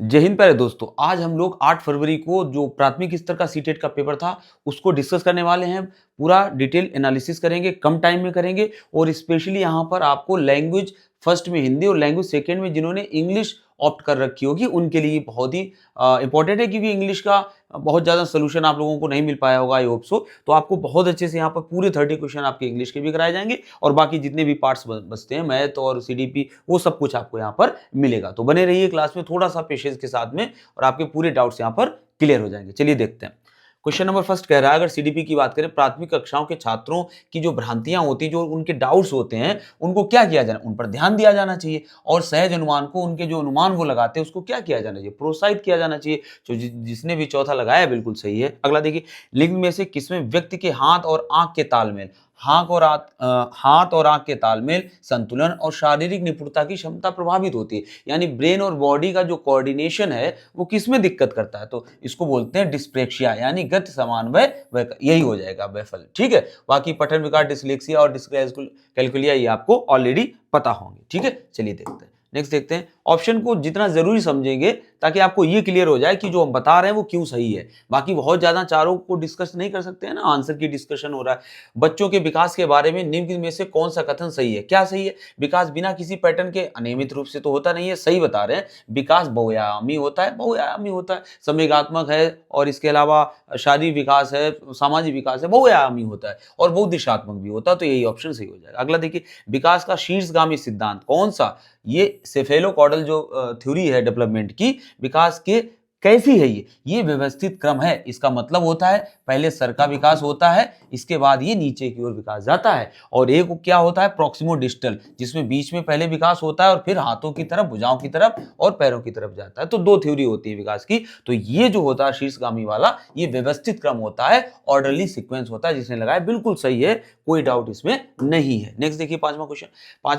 जय हिंद। प्यारे दोस्तों, आज हम लोग 8 फरवरी को जो प्राथमिक स्तर का सीटेट का पेपर था उसको डिस्कस करने वाले हैं। पूरा डिटेल एनालिसिस करेंगे, कम टाइम में करेंगे और स्पेशली यहाँ पर आपको लैंग्वेज फर्स्ट में हिंदी और लैंग्वेज सेकेंड में जिन्होंने इंग्लिश ऑप्ट कर रखी होगी उनके लिए बहुत ही इंपॉर्टेंट है, क्योंकि इंग्लिश का बहुत ज़्यादा सोल्यूशन आप लोगों को नहीं मिल पाया होगा। I hope so. तो आपको बहुत अच्छे से यहाँ पर पूरे 30 क्वेश्चन आपके इंग्लिश के भी कराए जाएंगे और बाकी जितने भी पार्ट्स बचते हैं, मैथ और सीडीपी, वो सब कुछ आपको यहाँ पर मिलेगा। तो बने रहिए क्लास में थोड़ा सा पेशेंस के साथ में और आपके पूरे डाउट्स यहाँ पर क्लियर हो जाएंगे। चलिए देखते हैं। क्वेश्चन नंबर फर्स्ट कह रहा है, अगर सीडीपी की बात करें, प्राथमिक कक्षाओं के छात्रों की जो भ्रांतियां होती, जो उनके डाउट्स होते हैं, उनको क्या किया जाना, उन पर ध्यान दिया जाना चाहिए और सहज अनुमान को, उनके जो अनुमान वो लगाते हैं उसको क्या किया जाना चाहिए, प्रोत्साहित किया जाना चाहिए। जो जिसने भी चौथा लगाया बिल्कुल सही है। अगला देखिए, लिंग में से किसमें व्यक्ति के हाथ और आंख के तालमेल, हाथ और आंख के तालमेल, संतुलन और शारीरिक निपुणता की क्षमता प्रभावित होती है। यानी ब्रेन और बॉडी का जो कोऑर्डिनेशन है वो किसमें दिक्कत करता है, तो इसको बोलते हैं डिस्प्रेक्सिया, यानी गति समन्वय, यही हो जाएगा बैफल। ठीक है। बाकी पठन विकार, डिसलेक्सिया और डिसकैलकुलिया ये आपको ऑलरेडी पता होंगे। ठीक है, चलिए देखते हैं। नेक्स्ट देखते हैं। ऑप्शन को जितना जरूरी समझेंगे ताकि आपको ये क्लियर हो जाए कि जो हम बता रहे हैं वो क्यों सही है। बाकी बहुत ज्यादा चारों को डिस्कस नहीं कर सकते हैं ना, आंसर की डिस्कशन हो रहा है। बच्चों के विकास के बारे में निम्न में से कौन सा कथन सही है? क्या सही है? विकास बिना किसी पैटर्न के अनियमित रूप से तो होता नहीं है, सही बता रहे हैं। विकास बहुआयामी होता है, संवेगात्मक है और इसके अलावा शारीरिक विकास है, सामाजिक विकास है, बहुआयामी होता है और बहुदिशात्मक भी होता है। तो यही ऑप्शन सही हो जाएगा। अगला देखिए, विकास का शीर्षगामी सिद्धांत कौन सा? ये सेफेलोकॉर्डल जो थ्योरी है डेवलपमेंट की, विकास के कैसी है ये व्यवस्थित क्रम है। इसका मतलब होता है पहले सर का विकास होता है, इसके बाद ये नीचे की ओर विकास जाता है। और एक क्या होता है, प्रॉक्सिमो डिस्टल, जिसमें बीच में पहले विकास होता है और फिर हाथों की तरफ, भुजाओं की तरफ और पैरों की तरफ जाता है। तो दो थ्योरी होती है विकास की। तो ये जो होता है शीर्षगामी वाला, ये व्यवस्थित क्रम होता है, ऑर्डरली सीक्वेंस होता है। जिसने लगाया बिल्कुल सही है, कोई डाउट इसमें नहीं है। नेक्स्ट देखिए, पांचवा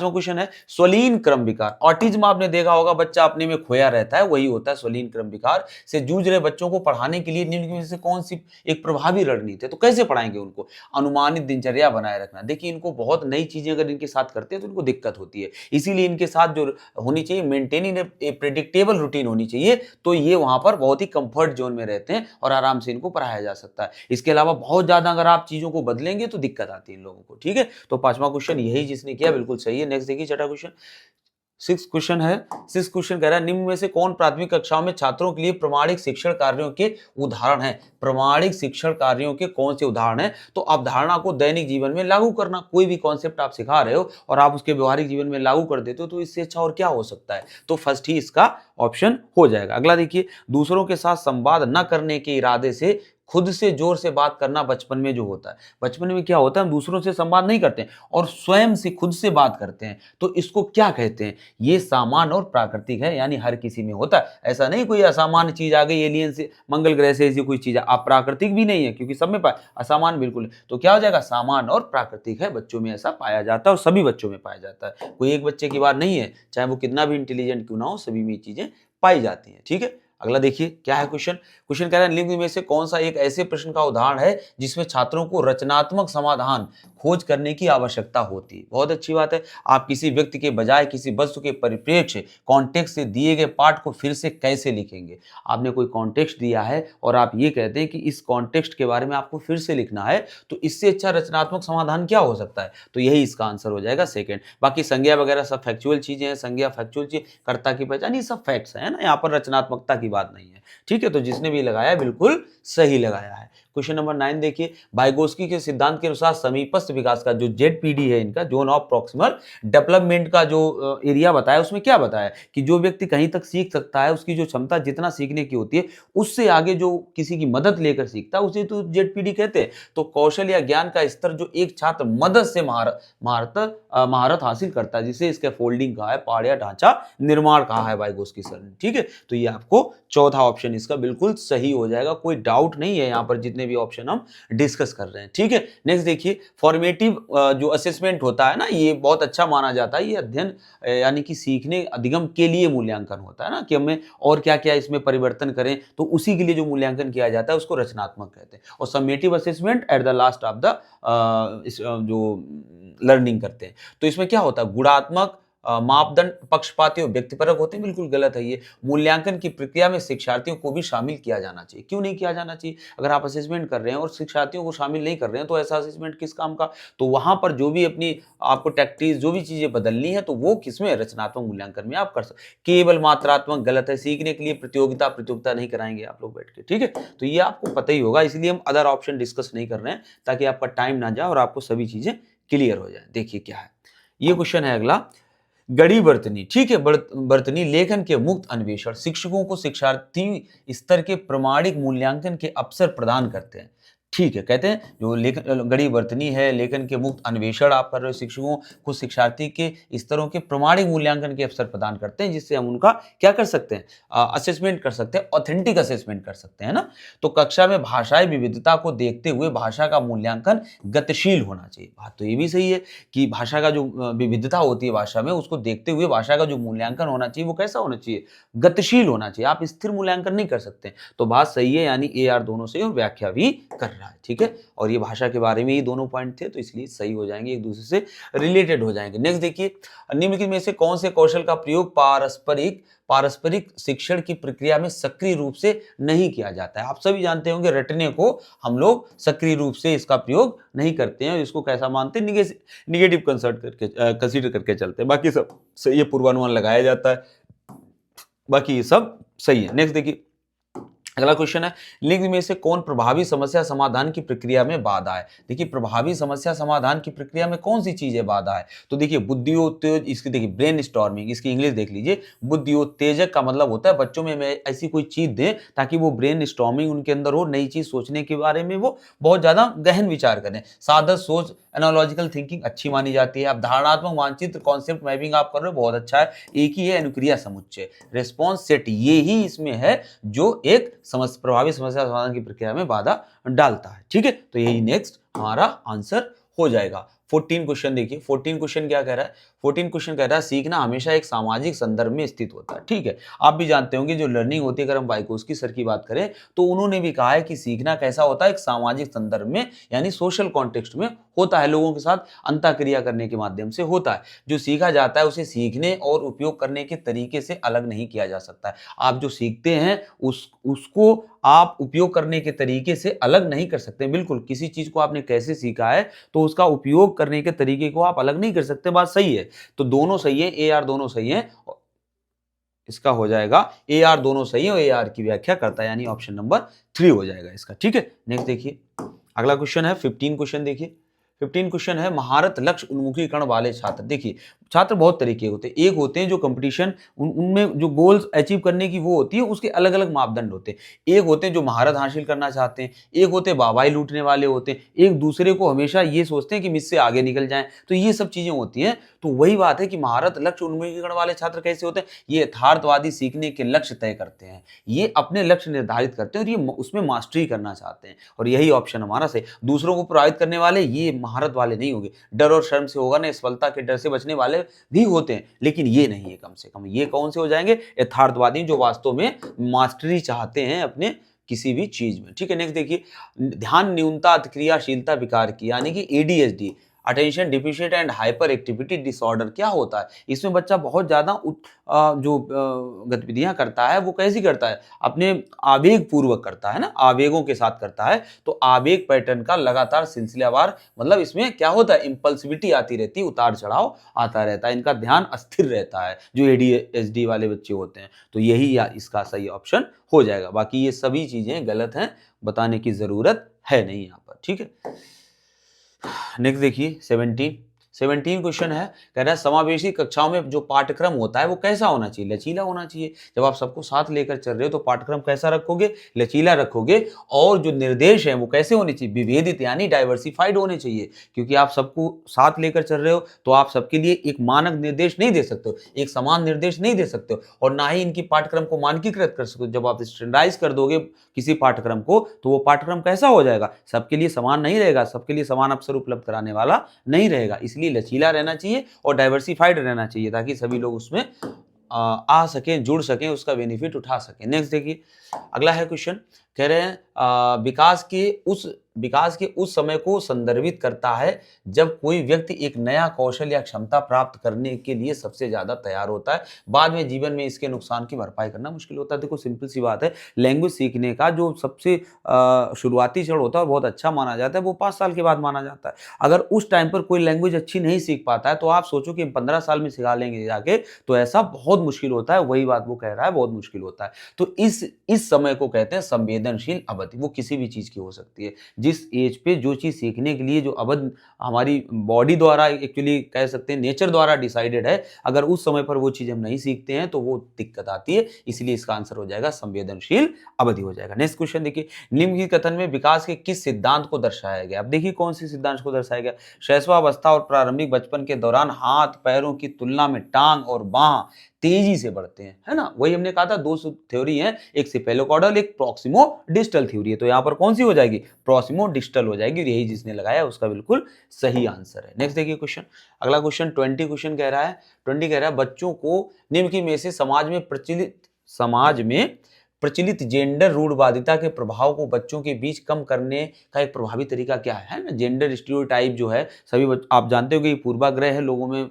क्वेश्चन है स्वलीन क्रम विकार। ऑटिज्म आपने देखा होगा, बच्चा अपने में खोया रहता है, वही होता है स्वलीन क्रम विकार से जूझ रहे बच्चों को पढ़ाने के लिए निम्न में से कौन सी एक प्रभावी रणनीति है? तो कैसे पढ़ाएंगे उनको? अनुमानित दिनचर्या बनाए रखना। देखिए, इनको बहुत नई चीजें अगर इनके साथ करते हैं तो इनको दिक्कत होती है, इसीलिए इनके साथ जो होनी चाहिए, मेंटेनिंग ए प्रेडिक्टेबल रूटीन होनी चाहिए। तो ये वहां पर बहुत ही कंफर्ट जोन में रहते हैं और आराम से इनको पढ़ाया जा सकता है। इसके अलावा बहुत ज्यादा अगर आप चीजों को बदलेंगे तो दिक्कत आती है इन लोगों को। ठीक है, तो पांचवा क्वेश्चन यही जिसने किया बिल्कुल सही है। नेक्स्ट देखिए, छठा क्वेश्चन, सिक्स क्वेश्चन कह रहा है, निम्न में से कौन प्राथमिक कक्षाओं में छात्रों के लिए प्रमाणिक शिक्षण कार्यों के उदाहरण है? प्रमाणिक शिक्षण कार्यों के कौन से उदाहरण है? तो अवधारणा को दैनिक जीवन में लागू करना। कोई भी कॉन्सेप्ट आप सिखा रहे हो और आप उसके व्यवहारिक जीवन में लागू कर देते हो, तो इससे अच्छा और क्या हो सकता है? तो फर्स्ट ही इसका ऑप्शन हो जाएगा। अगला देखिए, दूसरों के साथ संवाद न करने के इरादे से खुद से जोर से बात करना बचपन में जो होता है। बचपन में क्या होता है, हम दूसरों से संवाद नहीं करते हैं और स्वयं से खुद से बात करते हैं, तो इसको क्या कहते हैं? ये सामान्य और प्राकृतिक है, यानी हर किसी में होता है। ऐसा नहीं कोई असामान्य चीज आ गई एलियन से, मंगल ग्रह से, ऐसी कोई चीज अप्राकृतिक भी नहीं है, क्योंकि सब में असामान्य बिल्कुल। तो क्या हो जाएगा, सामान्य और प्राकृतिक है, बच्चों में ऐसा पाया जाता है और सभी बच्चों में पाया जाता है। कोई एक बच्चे की बात नहीं है, चाहे वो कितना भी इंटेलिजेंट क्यों ना हो, सभी में चीजें पाई जाती हैं। ठीक है, अगला देखिए क्या है क्वेश्चन कह रहा है, निम्न में से कौन सा एक ऐसे प्रश्न का उदाहरण है जिसमें छात्रों को रचनात्मक समाधान खोज करने की आवश्यकता होती है? बहुत अच्छी बात है। आप किसी व्यक्ति के बजाय किसी वस्तु के परिप्रेक्ष्य कॉन्टेक्स्ट से दिए गए पाठ को फिर से कैसे लिखेंगे? आपने कोई कॉन्टेक्स्ट दिया है और आप ये कहते हैं कि इस कॉन्टेक्स्ट के बारे में आपको फिर से लिखना है, तो इससे अच्छा रचनात्मक समाधान क्या हो सकता है? तो यही इसका आंसर हो जाएगा सेकेंड। बाकी संज्ञा वगैरह सब फैक्चुअल चीजें हैं, संज्ञा फैक्चुअल चीज, कर्ता की पहचान, ये सब फैक्ट्स है ना, यहाँ पर रचनात्मकता की बात नहीं है। ठीक है, तो जिसने भी लगाया बिल्कुल सही लगाया है। क्वेश्चन नंबर 9 देखिए, वाइगोस्की के सिद्धांत के अनुसार समीपस्थ विकास का जो जेडपीडी है, इनका जोन ऑफ प्रॉक्सिमल डेवलपमेंट का जो एरिया बताया, उसमें क्या बताया कि जो व्यक्ति कहीं तक सीख सकता है, उसकी जो क्षमता जितना सीखने की होती है, उससे आगे जो किसी की मदद लेकर सीखता है उसे तो जेडपीडी कहते हैं। तो कौशल या ज्ञान का स्तर जो एक छात्र मदद से महारत हासिल करता है, जिसे इसके फोल्डिंग कहा है, पहाड़ या ढांचा निर्माण कहा है वाइगोस्की सर ने। ठीक है, तो ये आपको चौथा ऑप्शन इसका बिल्कुल सही हो जाएगा, कोई डाउट नहीं है यहाँ पर जितने भी ऑप्शन हम डिस्कस कर रहे हैं। ठीक है, नेक्स्ट देखिए, फॉर्मेटिव जो असेसमेंट होता है ना, ये बहुत अच्छा माना जाता है। ये अध्ययन यानी कि सीखने अधिगम के लिए मूल्यांकन होता है ना, कि हमें और क्या क्या इसमें परिवर्तन करें, तो उसी के लिए जो मूल्यांकन किया जाता है उसको रचनात्मक कहते हैं। और summative assessment at the last of the जो लर्निंग करते हैं। तो इसमें क्या होता है, गुणात्मक मापदंड पक्षपाती और व्यक्तिपरक होते हैं, बिल्कुल गलत है ये। मूल्यांकन की प्रक्रिया में शिक्षार्थियों को भी शामिल किया जाना चाहिए। क्यों नहीं किया जाना चाहिए? अगर आप असेसमेंट कर रहे हैं और शिक्षार्थियों को शामिल नहीं कर रहे हैं तो ऐसा असेसमेंट किस काम का? तो वहां पर जो भी अपनी आपको टैक्टिस जो भी चीजें बदलनी है तो वो किसमें? रचनात्मक मूल्यांकन में आप कर सकते। केवल मात्रात्मक गलत है। सीखने के लिए प्रतियोगिता नहीं कराएंगे आप लोग बैठ के, ठीक है? तो ये आपको पता ही होगा, इसलिए हम अदर ऑप्शन डिस्कस नहीं कर रहे हैं ताकि आपका टाइम ना जाए और आपको सभी चीजें क्लियर हो जाए। देखिए क्या है ये क्वेश्चन है अगला। गड़ी बर्तनी, ठीक है, बर्तनी लेखन के मुक्त अन्वेषण शिक्षकों को शिक्षार्थी स्तर के प्रमाणिक मूल्यांकन के अवसर प्रदान करते हैं। ठीक है, कहते हैं जो लेखन गड़ी बर्तनी है, लेखन के मुक्त अन्वेषण आप कर रहे हो, शिक्षकों को शिक्षार्थी के स्तरों के प्रमाणिक मूल्यांकन के अवसर प्रदान करते हैं, जिससे हम उनका क्या कर सकते हैं? असेसमेंट कर सकते हैं, ऑथेंटिक असेसमेंट कर सकते हैं ना। तो कक्षा में भाषाई विविधता को देखते हुए भाषा का मूल्यांकन गतिशील होना चाहिए। बात तो ये भी सही है कि भाषा का जो विविधता होती है भाषा में, उसको देखते हुए भाषा का जो मूल्यांकन होना चाहिए वो कैसा होना चाहिए? गतिशील होना चाहिए। आप स्थिर मूल्यांकन नहीं कर सकते। तो बात सही है, यानी ए आर दोनों सही और व्याख्या भी कर रहा है, ठीक है। और ये भाषा के बारे में ही दोनों पॉइंट थे, तो इसलिए सही हो जाएंगे, एक दूसरे से रिलेटेड हो जाएंगे। नेक्स्ट देखिए, निम्नलिखित में से कौन से कौशल का प्रयोग पारस्परिक शिक्षण की प्रक्रिया में सक्रिय रूप से नहीं किया जाता है? आप सभी जानते होंगे रटने को हम लोग सक्रिय रूप से इसका प्रयोग नहीं करते हैं, इसको कैसा मानते हैं? निगेटिव कंसीडर करके चलते हैं। बाकी सब सही है, पूर्वानुमान लगाया जाता है, बाकी ये सब सही है। नेक्स्ट देखिए, अगला क्वेश्चन है, लिंग में से कौन प्रभावी समस्या समाधान की प्रक्रिया में बाधा है? देखिए, प्रभावी समस्या समाधान की प्रक्रिया में कौन सी चीज है बाधा है? तो देखिए, बुद्धियोत्तेजक, इसकी देखिए ब्रेन स्टॉर्मिंग, इसकी इंग्लिश देख लीजिए। बुद्धियोत्तेजक का मतलब होता है बच्चों में ऐसी कोई चीज दें ताकि वो ब्रेन स्टॉर्मिंग उनके अंदर हो, नई चीज सोचने के बारे में वो बहुत ज्यादा गहन विचार करें। साधक सोच, एनालॉजिकल थिंकिंग अच्छी मानी जाती है। अब धारणात्मक मानचित्र, कॉन्सेप्ट मैपिंग आप कर रहे हो, बहुत अच्छा है। एक ही है अनुक्रिया समुच्चय, रेस्पॉन्स सेट, ये ही इसमें है जो एक प्रभावी समस्या समाधान की प्रक्रिया में बाधा डालता है, ठीक है। तो यही नेक्स्ट हमारा आंसर हो जाएगा। 14 क्वेश्चन देखिए, 14 क्वेश्चन क्या कह रहा है? 14 क्वेश्चन कह रहा है सीखना हमेशा एक सामाजिक संदर्भ में स्थित होता है, ठीक है। आप भी जानते होंगे जो लर्निंग होती है, अगर हम वाइकोस्की सर की बात करें तो उन्होंने भी कहा है कि सीखना कैसा होता है? एक सामाजिक संदर्भ में, यानी सोशल कॉन्टेक्स्ट में होता है, लोगों के साथ अंतःक्रिया करने के माध्यम से होता है। जो सीखा जाता है उसे सीखने और उपयोग करने के तरीके से अलग नहीं किया जा सकता है। आप जो सीखते हैं उसको आप उपयोग करने के तरीके से अलग नहीं कर सकते। बिल्कुल, किसी चीज को आपने कैसे सीखा है तो उसका उपयोग करने के तरीके को आप अलग नहीं कर सकते, बात सही है। तो दोनों सही है, ए आर दोनों सही है, इसका हो जाएगा ए आर दोनों सही है और ए आर की व्याख्या करता है, यानी ऑप्शन नंबर 3 हो जाएगा इसका, ठीक है। नेक्स्ट देखिए, अगला क्वेश्चन है 15 क्वेश्चन देखिए। 15 क्वेश्चन है महारत लक्ष्य उन्मुखीकरण वाले छात्र। देखिए, छात्र बहुत तरीके होते हैं। एक होते हैं जो कंपटीशन, उनमें जो गोल्स अचीव करने की वो होती है, उसके अलग अलग मापदंड होते हैं। एक होते हैं जो महारत हासिल करना चाहते हैं, एक होते हैं वाहवाही लूटने वाले होते हैं, एक दूसरे को हमेशा ये सोचते हैं कि मुझसे आगे निकल जाएं। तो ये सब चीजें होती हैं। तो वही बात है कि महारत लक्ष्य उन्मुखीकरण वाले छात्र कैसे होते हैं? ये यथार्थवादी सीखने के लक्ष्य तय करते हैं, ये अपने लक्ष्य निर्धारित करते हैं और ये उसमें मास्टरी करना चाहते हैं, और यही ऑप्शन हमारा सही। दूसरों को प्रभावित करने वाले ये महारत वाले नहीं होंगे, डर और शर्म से होगा ना, सफलता के डर से बचने वाले भी होते हैं, लेकिन ये नहीं है। कम से कम ये कौन से हो जाएंगे? यथार्थवादी, जो वास्तव में मास्टरी चाहते हैं अपने किसी भी चीज में, ठीक है। नेक्स्ट देखिए, ध्यान न्यूनता क्रियाशीलता विकार की, यानी कि ADHD, attention deficient and hyper activity disorder, क्या होता है? इसमें बच्चा बहुत ज्यादा जो गतिविधियां करता है वो कैसी करता है? अपने आवेग पूर्वक करता है ना, आवेगों के साथ करता है। तो आवेग पैटर्न का लगातार सिलसिलावार, मतलब इसमें क्या होता है? इंपल्सिविटी आती रहती है, उतार चढ़ाव आता रहता है, इनका ध्यान अस्थिर रहता है, जो एडीएचडी वाले बच्चे होते हैं। तो यही इसका सही ऑप्शन हो जाएगा। बाकी ये सभी चीजें गलत हैं, बताने की जरूरत है नहीं यहाँ पर, ठीक है। नेक्स्ट देखिए 17 क्वेश्चन है, कह रहा है समावेशी कक्षाओं में जो पाठ्यक्रम होता है वो कैसा होना चाहिए? लचीला होना चाहिए। जब आप सबको साथ लेकर चल रहे हो तो पाठ्यक्रम कैसा रखोगे? लचीला रखोगे। और जो निर्देश है वो कैसे होने चाहिए? विभेदित, यानी डाइवर्सिफाइड होने चाहिए, क्योंकि आप सबको साथ लेकर चल रहे हो तो आप सबके लिए एक मानक निर्देश नहीं दे सकते हो, एक समान निर्देश नहीं दे सकते हो, और ना ही इनकी पाठ्यक्रम को मानकीकृत कर सकते हो। जब आप स्टैंडर्डाइज कर दोगे किसी पाठ्यक्रम को तो वो पाठ्यक्रम कैसा हो जाएगा? सबके लिए समान नहीं रहेगा, सबके लिए समान अवसर उपलब्ध कराने वाला नहीं रहेगा। इसलिए लचीला रहना चाहिए और डाइवर्सिफाइड रहना चाहिए, ताकि सभी लोग उसमें आ सकें, जुड़ सकें, उसका बेनिफिट उठा सकें। नेक्स्ट देखिए, अगला है क्वेश्चन, कह रहे हैं विकास के उस समय को संदर्भित करता है जब कोई व्यक्ति एक नया कौशल या क्षमता प्राप्त करने के लिए सबसे ज्यादा तैयार होता है। बाद में जीवन में इसके नुकसान की भरपाई करना मुश्किल होता है। देखो सिंपल सी बात है, लैंग्वेज सीखने का जो सबसे शुरुआती क्षण होता है बहुत अच्छा माना जाता है, वो 5 साल के बाद माना जाता है। अगर उस टाइम पर कोई लैंग्वेज अच्छी नहीं सीख पाता है तो आप सोचो कि 15 साल में सिखा लेंगे जाके, तो ऐसा बहुत मुश्किल होता है। वही बात वो कह रहा है, बहुत मुश्किल होता है। तो इस समय को कहते हैं संवेदनशील अवधि। वो किसी भी चीज की हो सकती है। जिस एज पे जो चीज सीखने के लिए जो अवध हमारी बॉडी द्वारा एक्चुअली कह सकते हैं नेचर द्वारा डिसाइडेड है, अगर उस समय पर वो चीज हम नहीं सीखते हैं तो वो दिक्कत आती है। इसलिए इसका आंसर हो जाएगा संवेदनशील अवधि हो जाएगा। नेक्स्ट क्वेश्चन देखिए, निम्नलिखित कथन में विकास के किस सिद्धांत को दर्शाया गया? अब देखिए कौन सी सिद्धांत को दर्शाया गया। शैशवावस्था और प्रारंभिक बचपन के दौरान हाथ पैरों की तुलना में टांग और बाह तेजी से बढ़ते हैं, है ना। वही हमने कहा था, दो थ्योरी है, एक सेफेलोकॉर्डल एक प्रॉक्सिमो डिस्टल थ्योरी है। तो यहाँ पर कौन सी हो जाएगी? प्रॉक्सिमो डिस्टल हो जाएगी। यही जिसने लगाया उसका बिल्कुल सही आंसर है। नेक्स्ट देखिए क्वेश्चन, अगला क्वेश्चन 20 क्वेश्चन कह रहा है, 20 कह रहा है बच्चों को निम्न में से समाज में प्रचलित जेंडर रूढ़वादिता के प्रभाव को बच्चों के बीच कम करने का एक प्रभावी तरीका क्या है ना। जेंडर स्टीरियोटाइप जो है सभी आप जानते हो कि पूर्वाग्रह है लोगों में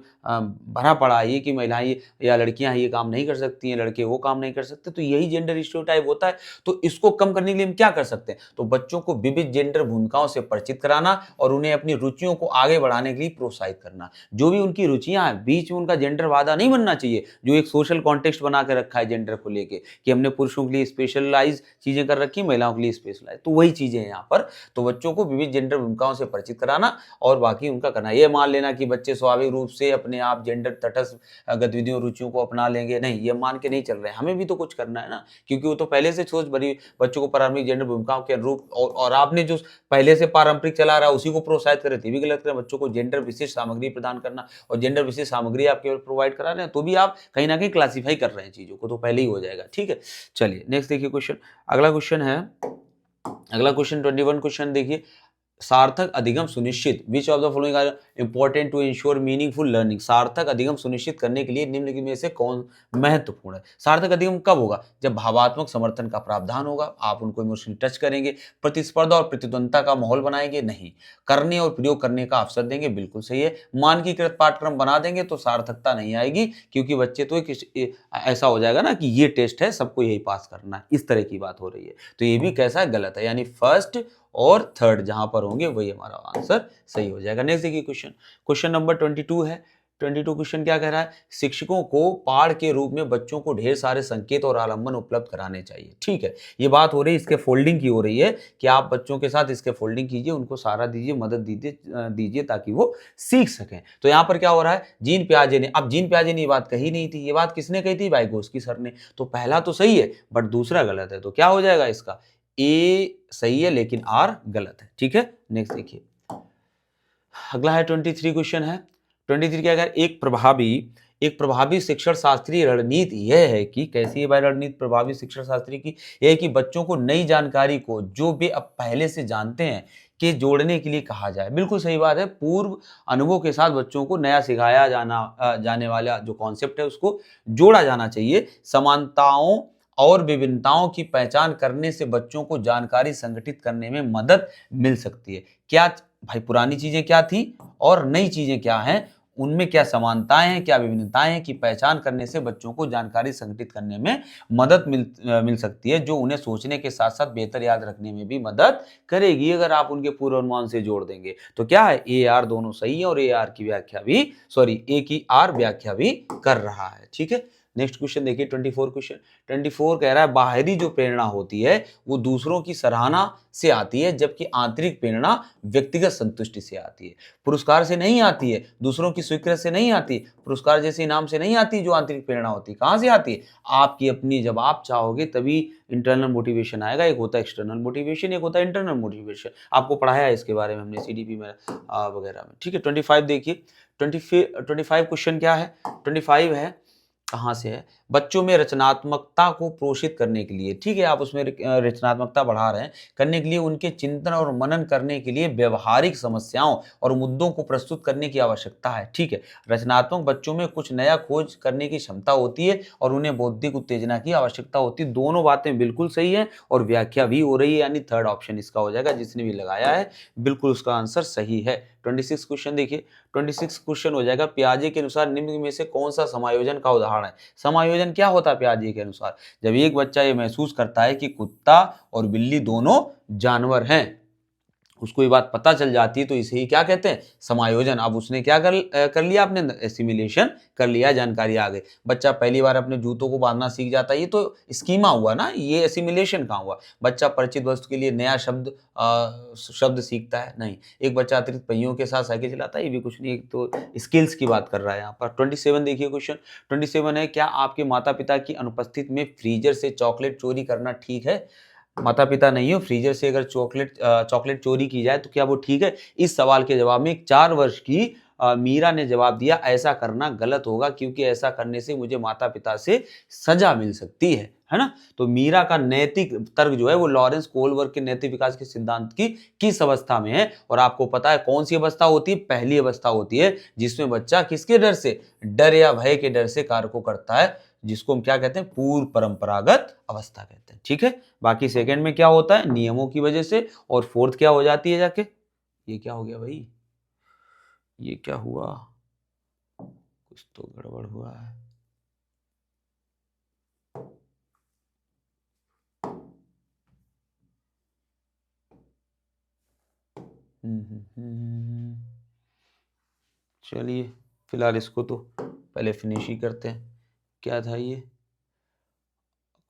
भरा पड़ा है कि महिलाएं या लड़कियां ये काम नहीं कर सकती हैं, लड़के वो काम नहीं कर सकते। तो यही जेंडर स्टीरियोटाइप होता है। तो इसको कम करने के लिए हम क्या कर सकते हैं? तो बच्चों को विविध जेंडर भूमिकाओं से परिचित कराना और उन्हें अपनी रुचियों को आगे बढ़ाने के लिए प्रोत्साहित करना। जो भी उनकी रुचियां हैं बीच में उनका जेंडर वादा नहीं बनना चाहिए, जो एक सोशल कॉन्टेक्स्ट बना के रखा है जेंडर को लेके कि हमने पुरुषों के लिए स्पेशलाइज चीजें कर रखी, महिलाओं के लिए स्पेशलाइज। तो वही चीजें हैं यहाँ पर। तो बच्चों को विविध जेंडर भूमिकाओं से परिचित कराना और बाकी उनका करना। ये मान लेना कि बच्चे स्वाभाविक रूप से अपने आप जेंडर तटस्थ गतिविधियों रुचियों को अपना लेंगे, नहीं, ये मान के नहीं चल रहे हैं। हमें भी तो कुछ करना है ना, क्योंकि वो तो पहले से सोच बड़ी बच्चों को पारंपरिक जेंडर भूमिकाओं के अनुरूप और आपने जो पहले से पारंपरिक चला रहा है उसी को प्रोत्साहित करे, तो भी गलत है। बच्चों को जेंडर विशेष सामग्री प्रदान करना, और जेंडर विशेष सामग्री आप केवल प्रोवाइड करा रहे हैं तो भी आप कहीं ना कहीं क्लासीफाई कर रहे हैं चीजों को, तो पहले ही हो जाएगा। ठीक है, चलिए नेक्स्ट देखिए क्वेश्चन। अगला क्वेश्चन है, अगला क्वेश्चन 21 क्वेश्चन देखिए, सार्थक अधिगम सुनिश्चित, which of the following are important to ensure meaningful learning. सार्थक अधिगम सुनिश्चित करने के लिए निम्नलिखित में से कौन महत्वपूर्ण है? सार्थक अधिगम कब होगा? जब भावात्मक समर्थन का प्रावधान होगा, आप उनको इमोशनली टच करेंगे, प्रतिस्पर्धा और प्रतिद्वंदता का माहौल बनाएंगे, नहीं, करने और प्रयोग करने का अवसर देंगे, बिल्कुल सही है। मानकीकृत पाठ्यक्रम बना देंगे तो सार्थकता नहीं आएगी, क्योंकि बच्चे तो ऐसा हो जाएगा ना कि ये टेस्ट है, सबको यही पास करना है, इस तरह की बात हो रही है। तो ये भी कैसा है? गलत है। यानी फर्स्ट और थर्ड जहां पर होंगे वही हमारा आंसर सही हो जाएगा। नेक्स्ट देखिए क्वेश्चन, क्वेश्चन नंबर 22 है। 22 क्वेश्चन क्या कह रहा है? शिक्षकों को पाठ के रूप में बच्चों को ढेर सारे संकेत और आलम्बन उपलब्ध कराने चाहिए। ठीक है, ये बात हो रही है इसके फोल्डिंग की हो रही है कि आप बच्चों के साथ इसके फोल्डिंग कीजिए, उनको सहारा दीजिए, मदद दीजिए ताकि वो सीख सकें। तो यहाँ पर क्या हो रहा है? जीन प्याजे ने, अब जीन प्याजे ने ये बात कही नहीं थी, ये बात किसने कही थी? वाइगोस्की सर ने। तो पहला तो सही है बट दूसरा गलत है। तो क्या हो जाएगा इसका? ए सही है लेकिन आर गलत है। ठीक है, नेक्स्ट देखिए, अगला है 23 क्वेश्चन है। 23 क्या है? एक प्रभावी शिक्षण शास्त्रीय रणनीति यह है कि, कैसी है भाई रणनीति प्रभावी शिक्षण शास्त्री की? यह है कि बच्चों को नई जानकारी को जो वे अब पहले से जानते हैं के जोड़ने के लिए कहा जाए। बिल्कुल सही बात है। पूर्व अनुभव के साथ बच्चों को नया सिखाया जाने वाला जो कॉन्सेप्ट है उसको जोड़ा जाना चाहिए। समानताओं और विभिन्नताओं की पहचान करने से बच्चों को जानकारी संगठित करने में मदद मिल सकती है। क्या भाई पुरानी चीजें क्या थी और नई चीजें क्या हैं, उनमें क्या समानताएं हैं, क्या विभिन्नताएं हैं, की पहचान करने से बच्चों को जानकारी संगठित करने में मदद मिल सकती है, जो उन्हें सोचने के साथ साथ बेहतर याद रखने में भी मदद करेगी अगर आप उनके पूर्वानुमान से जोड़ देंगे। तो क्या है? ए आर दोनों सही है और ए आर की व्याख्या भी, सॉरी ए की आर व्याख्या भी कर रहा है। ठीक है, नेक्स्ट क्वेश्चन देखिए 24 क्वेश्चन। 24 कह रहा है बाहरी जो प्रेरणा होती है वो दूसरों की सराहना से आती है, जबकि आंतरिक प्रेरणा व्यक्तिगत संतुष्टि से आती है। पुरस्कार से नहीं आती है, दूसरों की स्वीकृति से नहीं आती, पुरस्कार जैसे इनाम से नहीं आती। जो आंतरिक प्रेरणा होती है कहां से आती है? आपकी अपनी, जब आप चाहोगे तभी इंटरनल मोटिवेशन आएगा। एक होता है एक्सटर्नल मोटिवेशन, एक होता है इंटरनल मोटिवेशन। आपको पढ़ाया है इसके बारे में हमने CDP में वगैरह में। ठीक है, 25 देखिए, 25 क्वेश्चन क्या है? 25 है कहाँ से है, बच्चों में रचनात्मकता को प्रोत्साहित करने के लिए, ठीक है, आप उसमें रचनात्मकता बढ़ा रहे हैं, करने के लिए उनके चिंतन और मनन करने के लिए व्यवहारिक समस्याओं और मुद्दों को प्रस्तुत करने की आवश्यकता है, ठीक है। रचनात्मक बच्चों में कुछ नया खोज करने की क्षमता होती है और उन्हें बौद्धिक उत्तेजना की आवश्यकता होती है। दोनों बातें बिल्कुल सही है और व्याख्या भी हो रही है, यानी थर्ड ऑप्शन इसका हो जाएगा, जिसने भी लगाया है बिल्कुल उसका आंसर सही है। 26 क्वेश्चन देखिए, 26 क्वेश्चन हो जाएगा, पियाजे के अनुसार निम्न में से कौन सा समायोजन का उदाहरण है। समायोजन क्या होता है पियाजे के अनुसार, जब एक बच्चा ये महसूस करता है कि कुत्ता और बिल्ली दोनों जानवर हैं, उसको ये बात पता चल जाती है, तो इसे ही क्या कहते हैं, समायोजन। अब उसने क्या कर लिया, आपने एसिमिलेशन कर लिया, जानकारी आ गई। बच्चा पहली बार अपने जूतों को बांधना सीख जाता है, ये तो स्कीमा हुआ ना, ये एसिमिलेशन कहाँ हुआ। बच्चा परिचित वस्तु के लिए नया शब्द सीखता है, नहीं। एक बच्चा अतिरिक्त पहियों के साथ साइकिल चलाता है, ये भी कुछ नहीं, एक तो स्किल्स की बात कर रहा है यहाँ पर। 27 देखिए क्वेश्चन, 27 है, क्या आपके माता पिता की अनुपस्थिति में फ्रीजर से चॉकलेट चोरी करना ठीक है। माता पिता नहीं हो, फ्रीजर से अगर चॉकलेट चोरी की जाए तो क्या वो ठीक है। इस सवाल के जवाब में 4 वर्ष की मीरा ने जवाब दिया, ऐसा करना गलत होगा क्योंकि ऐसा करने से मुझे माता पिता से सजा मिल सकती है ना। तो मीरा का नैतिक तर्क जो है वो लॉरेंस कोहलबर्ग के नैतिक विकास के सिद्धांत की किस अवस्था में है, और आपको पता है कौन सी अवस्था होती है, पहली अवस्था होती है, जिसमें बच्चा किसके डर से, डर या भय के डर से कार्य को करता है, जिसको हम क्या कहते हैं, पूर्व परंपरागत अवस्था कहते हैं, ठीक है। बाकी सेकंड में क्या होता है, नियमों की वजह से, और फोर्थ क्या हो जाती है जाके, ये क्या हो गया भाई, ये क्या हुआ, कुछ तो गड़बड़ हुआ है। चलिए फिलहाल इसको तो पहले फिनिश ही करते हैं। क्या था ये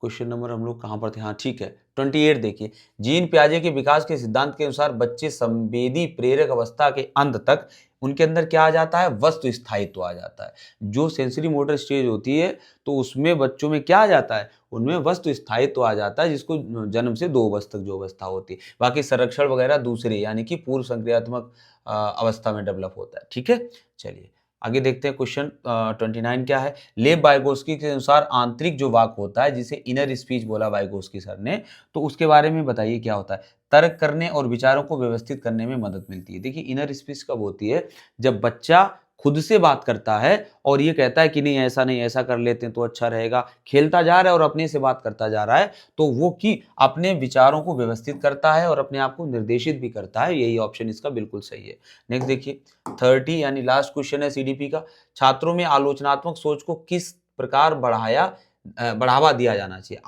क्वेश्चन नंबर, हम लोग कहाँ पर थे, हाँ ठीक है 28 देखिए, जीन पियाजे के विकास के सिद्धांत के अनुसार बच्चे संवेदी प्रेरक अवस्था के अंत तक उनके अंदर क्या आ जाता है, वस्तु स्थायित्व आ जाता है। जो सेंसरी मोटर स्टेज होती है तो उसमें बच्चों में क्या आ जाता है, उनमें वस्तु स्थायित्व आ जाता है, जिसको जन्म से 2 वर्ष तक जो अवस्था होती है। बाकी संरक्षण वगैरह दूसरे यानी कि पूर्व संक्रियात्मक अवस्था में डेवलप होता है, ठीक है। चलिए आगे देखते हैं क्वेश्चन 29 क्या है। लेव वाइगोस्की के अनुसार आंतरिक जो वाक होता है, जिसे इनर स्पीच बोला वाइगोस्की सर ने, तो उसके बारे में बताइए क्या होता है। तर्क करने और विचारों को व्यवस्थित करने में मदद मिलती है। देखिए इनर स्पीच कब होती है, जब बच्चा खुद से बात करता है और ये कहता है कि नहीं ऐसा कर लेते हैं तो अच्छा रहेगा, खेलता जा रहा है और अपने से बात करता जा रहा है, तो वो कि अपने विचारों को व्यवस्थित करता है और अपने आप को निर्देशित भी करता है। यही ऑप्शन इसका बिल्कुल सही है। नेक्स्ट देखिए 30 यानी लास्ट क्वेश्चन है सीडीपी का, छात्रों में आलोचनात्मक सोच को किस प्रकार बढ़ावा दिया जाना चाहिए।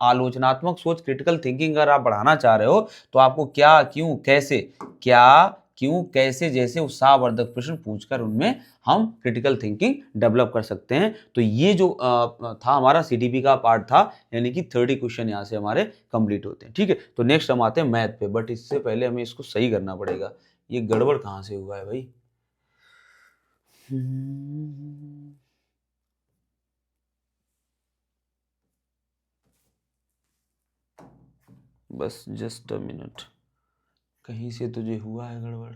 आलोचनात्मक सोच, क्रिटिकल थिंकिंग अगर आप बढ़ाना चाह रहे हो तो आपको क्या क्यों कैसे जैसे उत्साहवर्धक प्रश्न पूछकर उनमें हम क्रिटिकल थिंकिंग डेवलप कर सकते हैं। तो ये जो था हमारा सीडीपी का पार्ट था, यानी कि 30 क्वेश्चन यहाँ से हमारे कंप्लीट होते हैं, ठीक है। तो नेक्स्ट हम आते हैं मैथ पे, बट इससे पहले हमें इसको सही करना पड़ेगा। ये गड़बड़ कहाँ से हुआ है भाई, बस जस्ट अ मिनट, कहीं से तुझे हुआ है गड़बड़।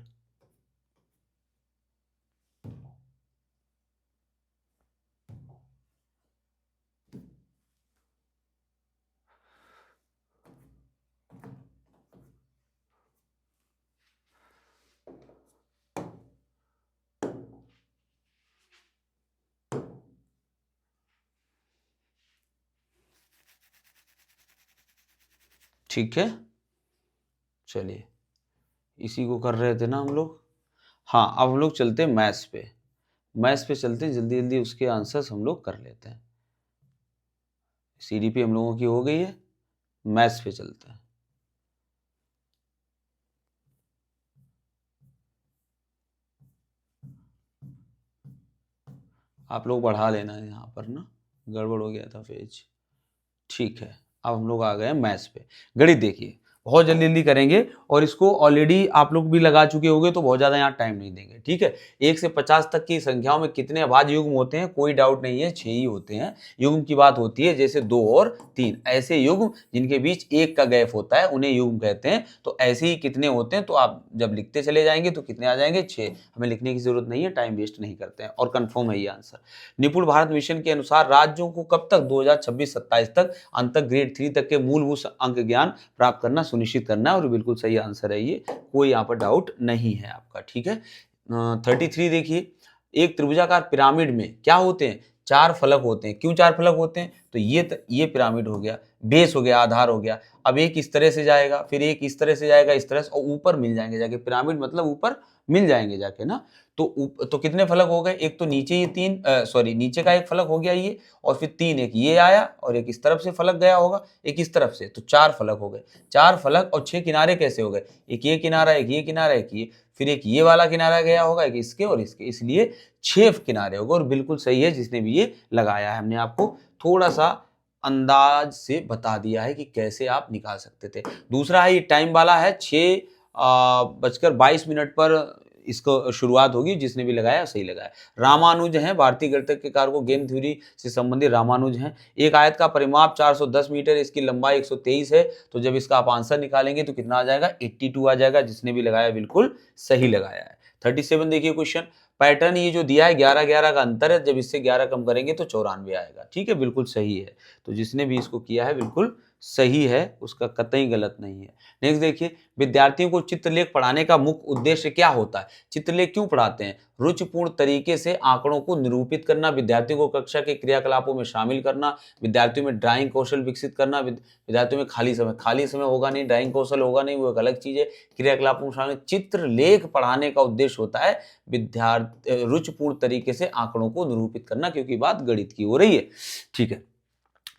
ठीक है चलिए, इसी को कर रहे थे ना हम लोग। हाँ अब हम लोग चलते हैं मैथ्स पे, मैथ्स पे चलते हैं, जल्दी जल्दी उसके आंसर्स हम लोग कर लेते हैं। सीडीपी हम लोगों की हो गई है, मैथ्स पे चलते हैं। आप लोग बढ़ा लेना है, यहाँ पर ना गड़बड़ हो गया था पेज, ठीक है। अब हम लोग आ गए हैं मैथ्स पे। गणित देखिए, बहुत जल्दी जल्दी करेंगे और इसको ऑलरेडी आप लोग भी लगा चुके होंगे तो बहुत ज़्यादा यहाँ टाइम नहीं देंगे। ठीक है, 1 से 50 तक की संख्याओं में कितने अभाज्य युग्म होते हैं, कोई डाउट नहीं है, 6 ही होते हैं। युग्म की बात होती है जैसे 2 और 3, ऐसे युग्म जिनके बीच 1 का गैप होता है उन्हें युग्म कहते हैं। तो ऐसे ही कितने होते हैं, तो आप जब लिखते चले जाएंगे तो कितने आ जाएंगे, 6। हमें लिखने की जरूरत नहीं है, टाइम वेस्ट नहीं करते हैं और कंफर्म है ये आंसर। निपुण भारत मिशन के अनुसार राज्यों को कब तक 2026-27 तक अंत ग्रेड 3 तक के मूलभूत अंक ज्ञान प्राप्त करना सुनिश्चित करना है, और बिल्कुल सही आंसर है ये, कोई यहाँ पर डाउट नहीं है आपका। ठीक है, 33 देखिए, एक त्रिभुजाकार पिरामिड में क्या होते हैं, 4 फलक होते हैं। क्यों 4 फलक होते हैं, तो ये पिरामिड हो गया, बेस हो गया, आधार हो गया। अब एक इस तरह से जाएगा, फिर एक इस तरह से जाएगा, इस तरह से, और ऊपर मिल जाएंगे जाके। पिरामिड मतलब ऊपर मिल जाएंगे जाके ना। तो कितने फलक हो गए, एक तो नीचे ये 3 सॉरी नीचे का एक फलक हो गया ये, और फिर 3 एक ये आया, और एक इस तरफ से फलक गया होगा, एक इस तरफ से, तो 4 फलक हो गए। 4 फलक और 6 किनारे कैसे हो गए, एक ये किनारा, एक ये किनारा, एक ये, फिर एक ये वाला किनारा गया होगा, एक इसके और इसके, इसलिए 6 किनारे होगा। और बिल्कुल सही है जिसने भी ये लगाया है। हमने आपको थोड़ा सा अंदाज से बता दिया है कि कैसे आप निकाल सकते थे। दूसरा है ये टाइम वाला है, 6:22 पर इसको शुरुआत होगी। जिसने भी लगाया सही लगाया। रामानुज हैं, भारतीय गणितज्ञकार को गेम थ्योरी से संबंधित रामानुज हैं। एक आयत का परिमाप 410 मीटर, इसकी लंबाई 123 है। तो जब इसका आप आंसर निकालेंगे तो कितना आ जाएगा, 82 आ जाएगा। जिसने भी लगाया बिल्कुल सही लगाया है। 37 देखिए क्वेश्चन, पैटर्न ये जो दिया है 11-11 का अंतर है, जब इससे 11 कम करेंगे तो 94 आएगा। ठीक है, बिल्कुल सही है। तो जिसने भी इसको किया है बिल्कुल सही है, उसका कतई गलत नहीं है। नेक्स्ट देखिए, विद्यार्थियों को चित्रलेख पढ़ाने का मुख्य उद्देश्य क्या होता है। चित्रलेख क्यों पढ़ाते हैं, रुचिपूर्ण तरीके से आंकड़ों को निरूपित करना, विद्यार्थियों को कक्षा के क्रियाकलापों में शामिल करना, विद्यार्थियों में ड्राइंग कौशल विकसित करना, विद्यार्थियों में खाली समय होगा नहीं, ड्राइंग कौशल होगा नहीं, वो एक अलग चीज है। क्रियाकलापों में शामिल, चित्रलेख पढ़ाने का उद्देश्य होता है विद्यार्थी रुचिपूर्ण तरीके से आंकड़ों को निरूपित करना, क्योंकि बात गणित की हो रही है। ठीक है,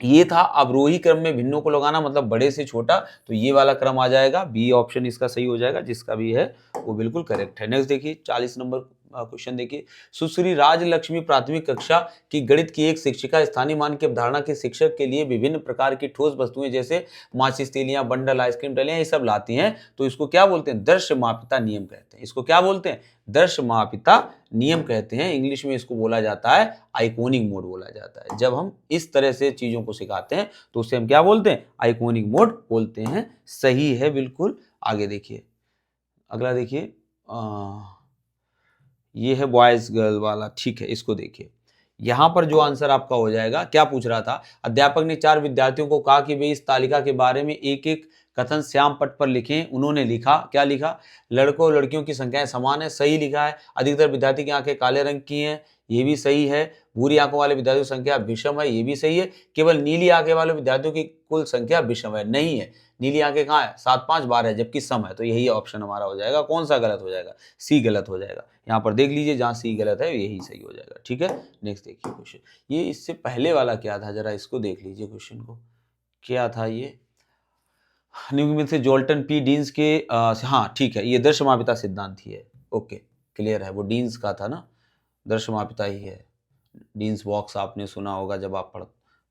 ये था अवरोही क्रम में भिन्नों को लगाना, मतलब बड़े से छोटा, तो ये वाला क्रम आ जाएगा। बी ऑप्शन इसका सही हो जाएगा, जिसका भी है वो बिल्कुल करेक्ट है। नेक्स्ट देखिए 40 नंबर क्वेश्चन देखिए, सुश्री राजलक्ष्मी प्राथमिक कक्षा की गणित की एक शिक्षिका स्थानीय मान की अवधारणा के शिक्षक के लिए विभिन्न प्रकार की ठोस वस्तुएं जैसे माचिस तीलियां, बंडल, आइसक्रीम डलियां, ये सब लाती हैं। तो इसको क्या बोलते हैं, दर्शमापिता नियम कहते हैं। इसको क्या बोलते हैं, दर्शमापिता नियम कहते हैं। इंग्लिश में इसको बोला जाता है आइकोनिक मोड बोला जाता है। जब हम इस तरह से चीजों को सिखाते हैं तो उसे हम क्या बोलते हैं, आइकोनिक मोड बोलते हैं। सही है बिल्कुल। आगे देखिए, अगला देखिए, ये है बॉयज गर्ल वाला। ठीक है, इसको देखिए, यहां पर जो आंसर आपका हो जाएगा, क्या पूछ रहा था, अध्यापक ने 4 विद्यार्थियों को कहा कि वे इस तालिका के बारे में एक एक कथन श्याम पट पर लिखें। उन्होंने लिखा, क्या लिखा, लड़कों और लड़कियों की संख्याएं समान है, सही लिखा है। अधिकतर विद्यार्थी की आंखें काले रंग की हैं, ये भी सही है। भूरी आंखों वाले विद्यार्थियों की संख्या विषम है, ये भी सही है। केवल नीली आंखें वाले विद्यार्थियों की कुल संख्या विषम है, नहीं है। नीली आंखें कहाँ है, 7, 5, 12 है, जबकि सम है। तो यही ऑप्शन हमारा हो जाएगा। कौन सा गलत हो जाएगा, सी गलत हो जाएगा। यहाँ पर देख लीजिए, जहाँ सी गलत है यही सही हो जाएगा। ठीक है, नेक्स्ट देखिए क्वेश्चन, ये इससे पहले वाला क्या था, जरा इसको देख लीजिए क्वेश्चन को, क्या था ये, निम्नलिखित से जॉल्टन पी डीन्स के हाँ ठीक है, ये दर्शमापिता सिद्धांत ही है। ओके, क्लियर है, वो डीन्स का था ना, दर्शमापिता ही है। डीन्स बॉक्स आपने सुना होगा जब आप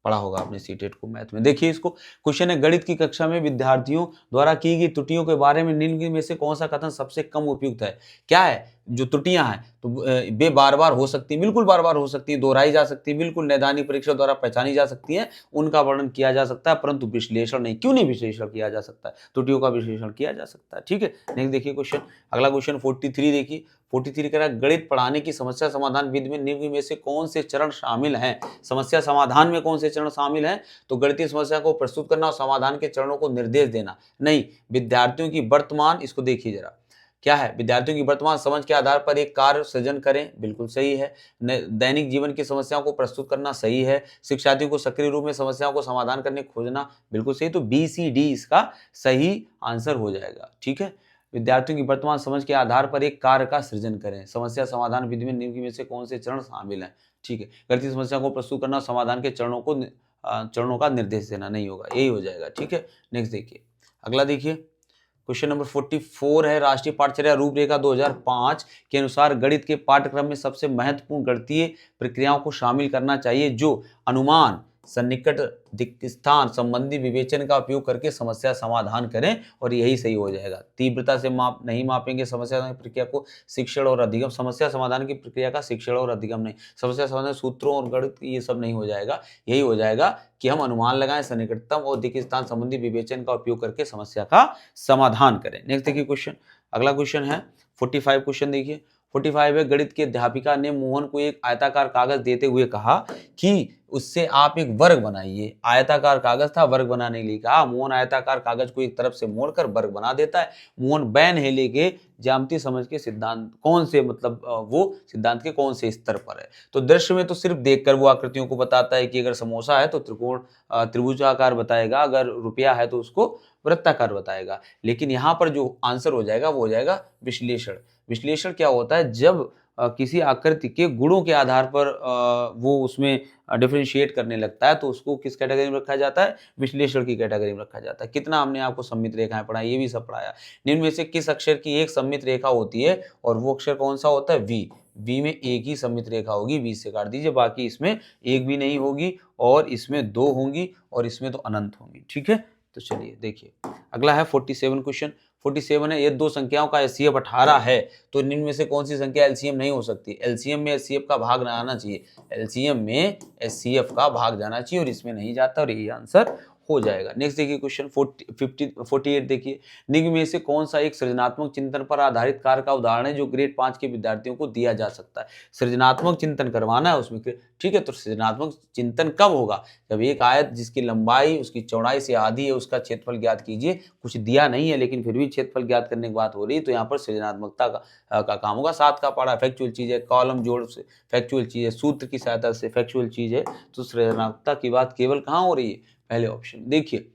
पढ़ा होगा आपने सीटेट को मैथ में। देखिए इसको, क्वेश्चन है, गणित की कक्षा में विद्यार्थियों द्वारा की गई त्रुटियों के बारे में निम्न में से कौन सा कथन सबसे कम उपयुक्त है। क्या है, जो त्रुटियां हैं तो वे बार बार हो सकती, बिल्कुल बार बार हो सकती है, दोहराई जा सकती है, बिल्कुल नैदानिक परीक्षा द्वारा पहचानी जा सकती है, उनका वर्णन किया जा सकता है, परंतु विश्लेषण नहीं। क्यों नहीं विश्लेषण किया जा सकता है, त्रुटियों का विश्लेषण किया जा सकता है। ठीक है, नेक्स्ट देखिए क्वेश्चन, अगला क्वेश्चन 43 देखिए। 43 कह रहा है, गणित पढ़ाने की समस्या समाधान विधि में निम्न में से कौन से चरण शामिल हैं। समस्या समाधान में कौन से चरण शामिल हैं, तो गणितीय समस्या को प्रस्तुत करना और समाधान के चरणों को निर्देश देना नहीं। विद्यार्थियों की वर्तमान, इसको देखिए जरा, क्या है, विद्यार्थियों की वर्तमान समझ के आधार पर एक कार्य सृजन करें, बिल्कुल सही है। दैनिक जीवन की समस्याओं को प्रस्तुत करना, सही है। शिक्षार्थियों को सक्रिय रूप में समस्याओं को समाधान करने खोजना, बिल्कुल सही। तो बी सी डी इसका सही आंसर हो जाएगा। ठीक है, विद्यार्थियों की वर्तमान समझ के आधार पर एक कार्य का सृजन करें, समस्या समाधान विधि में निम्न में से कौन से चरण शामिल हैं। ठीक है, गणितीय समस्या को प्रस्तुत करना, समाधान के चरणों का निर्देश देना, नहीं होगा, यही हो जाएगा। ठीक है, नेक्स्ट देखिए, अगला देखिए क्वेश्चन नंबर 44 है, राष्ट्रीय पाठ्यचर्या रूपरेखा 2005 के अनुसार गणित के पाठ्यक्रम में सबसे महत्वपूर्ण गणितीय प्रक्रियाओं को शामिल करना चाहिए जो अनुमान, सन्निकट दिक् स्थान संबंधी विवेचन का उपयोग करके समस्या समाधान करें और यही सही हो जाएगा। तीव्रता से नहीं मापेंगे समस्या प्रक्रिया को, शिक्षण और अधिगम, समस्या समाधान की प्रक्रिया का शिक्षण और अधिगम नहीं, समस्या समाधान सूत्रों और गणित ये सब नहीं हो जाएगा। यही हो जाएगा कि हम अनुमान लगाएं, सन्निकटतम और दिक् स्थान संबंधी विवेचन का उपयोग करके समस्या का समाधान करें। नेक्स्ट देखिए क्वेश्चन, अगला क्वेश्चन है 45 क्वेश्चन देखिए। 45 है, गणित की अध्यापिका ने मोहन को एक आयताकार कागज देते हुए कहा कि उससे आप एक वर्ग बनाइए। आयताकार कागज था, वर्ग बनाने के लिए कहा। मोहन आयताकार कागज को एक तरफ से मोड़कर वर्ग बना देता है। मोहन बैन हेले के ज्यामिति समझ के सिद्धांत कौन से, मतलब वो सिद्धांत के कौन से स्तर पर है। तो दृश्य में तो सिर्फ देखकर वो आकृतियों को बताता है कि अगर समोसा है तो त्रिकोण त्रिभुजाकार बताएगा, अगर रुपया है तो उसको वृत्ताकार बताएगा। लेकिन यहाँ पर जो आंसर हो जाएगा वो हो जाएगा विश्लेषण। विश्लेषण क्या होता है, जब किसी आकृति के गुणों के आधार पर वो उसमें डिफरेंशिएट करने लगता है तो उसको किस कैटेगरी में रखा जाता है, विश्लेषण की कैटेगरी में रखा जाता है। कितना हमने आपको सममित रेखाएं पढ़ाई, ये भी सब पढ़ाया। निम्न में से किस अक्षर की एक सममित रेखा होती है और वो अक्षर कौन सा होता है, वी। वी में एक ही सममित रेखा होगी, वी से काट दीजिए, बाकी इसमें एक भी नहीं होगी और इसमें दो होंगी और इसमें तो अनंत होंगी। ठीक है, तो चलिए देखिए अगला है 47 क्वेश्चन। 47 है, ये दो संख्याओं का एचसीएफ 18 है तो निम्न में से कौन सी संख्या एलसीएम नहीं हो सकती। एलसीएम में एचसीएफ का भाग ना आना चाहिए, एलसीएम में एचसीएफ का भाग जाना चाहिए और इसमें नहीं जाता और यही आंसर हो जाएगा। नेक्स्ट देखिए क्वेश्चन 48 देखिए, निम्न में से कौन सा एक सृजनात्मक चिंतन पर आधारित कार्य का उदाहरण है जो ग्रेड 5 के विद्यार्थियों को दिया जा सकता है। सृजनात्मक चिंतन करवाना है उसमें, ठीक है। तो सृजनात्मक चिंतन कब होगा, जब एक आयत जिसकी लंबाई उसकी चौड़ाई से आधी है उसका क्षेत्रफल ज्ञात कीजिए। कुछ दिया नहीं है लेकिन फिर भी क्षेत्रफल ज्ञात करने की बात हो रही है, तो यहाँ पर सृजनात्मकता का काम होगा। 7 का पारा फैक्चुअल चीज है, कॉलम जोड़ से फैक्चुअल चीज है, सूत्र की सहायता से फैक्चुअल चीज है। तो सृजनात्मकता की बात केवल कहाँ हो रही है, पहले ऑप्शन। देखिए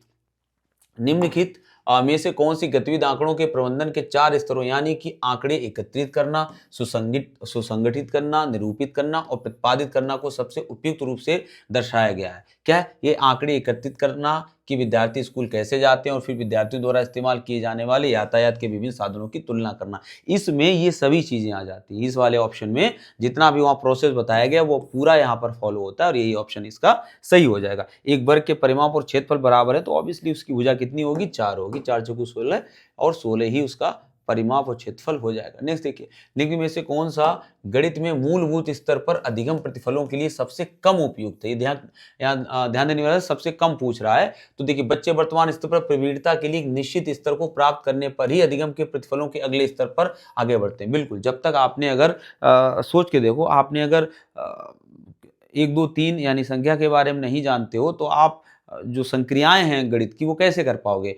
निम्नलिखित में से कौन सी गतिविधि आंकड़ों के प्रबंधन के 4 स्तरों यानी कि आंकड़े एकत्रित करना, सुसंगठित करना, निरूपित करना और प्रतिपादित करना को सबसे उपयुक्त रूप से दर्शाया गया है। क्या ये आंकड़े एकत्रित करना कि विद्यार्थी स्कूल कैसे जाते हैं और फिर विद्यार्थियों द्वारा इस्तेमाल किए जाने वाले यातायात के विभिन्न साधनों की तुलना करना, इसमें ये सभी चीजें आ जाती हैं। इस वाले ऑप्शन में जितना भी वहां प्रोसेस बताया गया वो पूरा यहाँ पर फॉलो होता है और यही ऑप्शन इसका सही हो जाएगा। एक वर्ग के परिमाप और क्षेत्रफल बराबर है तो ऑब्वियसली उसकी भुजा कितनी होगी, 4 होगी। 4 चौको 16 और 16 ही उसका परिमाप और क्षेत्रफल हो जाएगा। नेक्स्ट देखिए, निम्न में से कौन सा गणित में मूलभूत स्तर पर अधिगम प्रतिफलों के लिए सबसे कम उपयुक्त है। ये ध्यान देने वाला सबसे कम पूछ रहा है। तो देखिए बच्चे वर्तमान स्तर पर प्रवीणता के लिए निश्चित स्तर को प्राप्त करने पर ही अधिगम के प्रतिफलों के अगले स्तर पर आगे बढ़ते हैं। बिल्कुल, जब तक आपने अगर सोच के देखो, आपने अगर 1 2 3 यानी संख्या के बारे में नहीं जानते हो तो आप जो संक्रियाएं हैं गणित की वो कैसे कर पाओगे।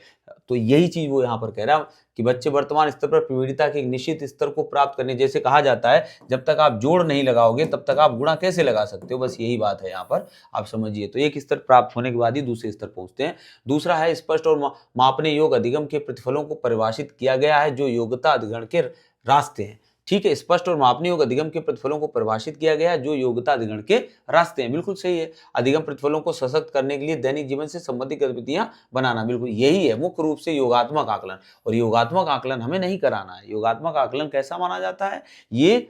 तो यही चीज वो यहाँ पर कह रहा है कि बच्चे वर्तमान स्तर पर प्रवीणता के एक निश्चित स्तर को प्राप्त करने, जैसे कहा जाता है जब तक आप जोड़ नहीं लगाओगे तब तक आप गुणा कैसे लगा सकते हो, बस यही बात है यहाँ पर, आप समझिए। तो एक स्तर प्राप्त होने के बाद ही दूसरे स्तर पहुंचते हैं। दूसरा है स्पष्ट और मापने योग्य अधिगम के प्रतिफलों को परिभाषित किया गया है जो योग्यता अधिगम के रास्ते हैं। ठीक है, स्पष्ट और मापनीय योग्य अधिगम के प्रतिफलों को परिभाषित किया गया है जो योग्यता अधिगम के रास्ते हैं। बिल्कुल सही है। अधिगम प्रतिफलों को सशक्त करने के लिए दैनिक जीवन से संबंधित गतिविधियां बनाना, बिल्कुल यही है मुख्य रूप से योगात्मक आकलन। और योगात्मक आकलन हमें नहीं कराना है। योगात्मक आकलन कैसा माना जाता है, ये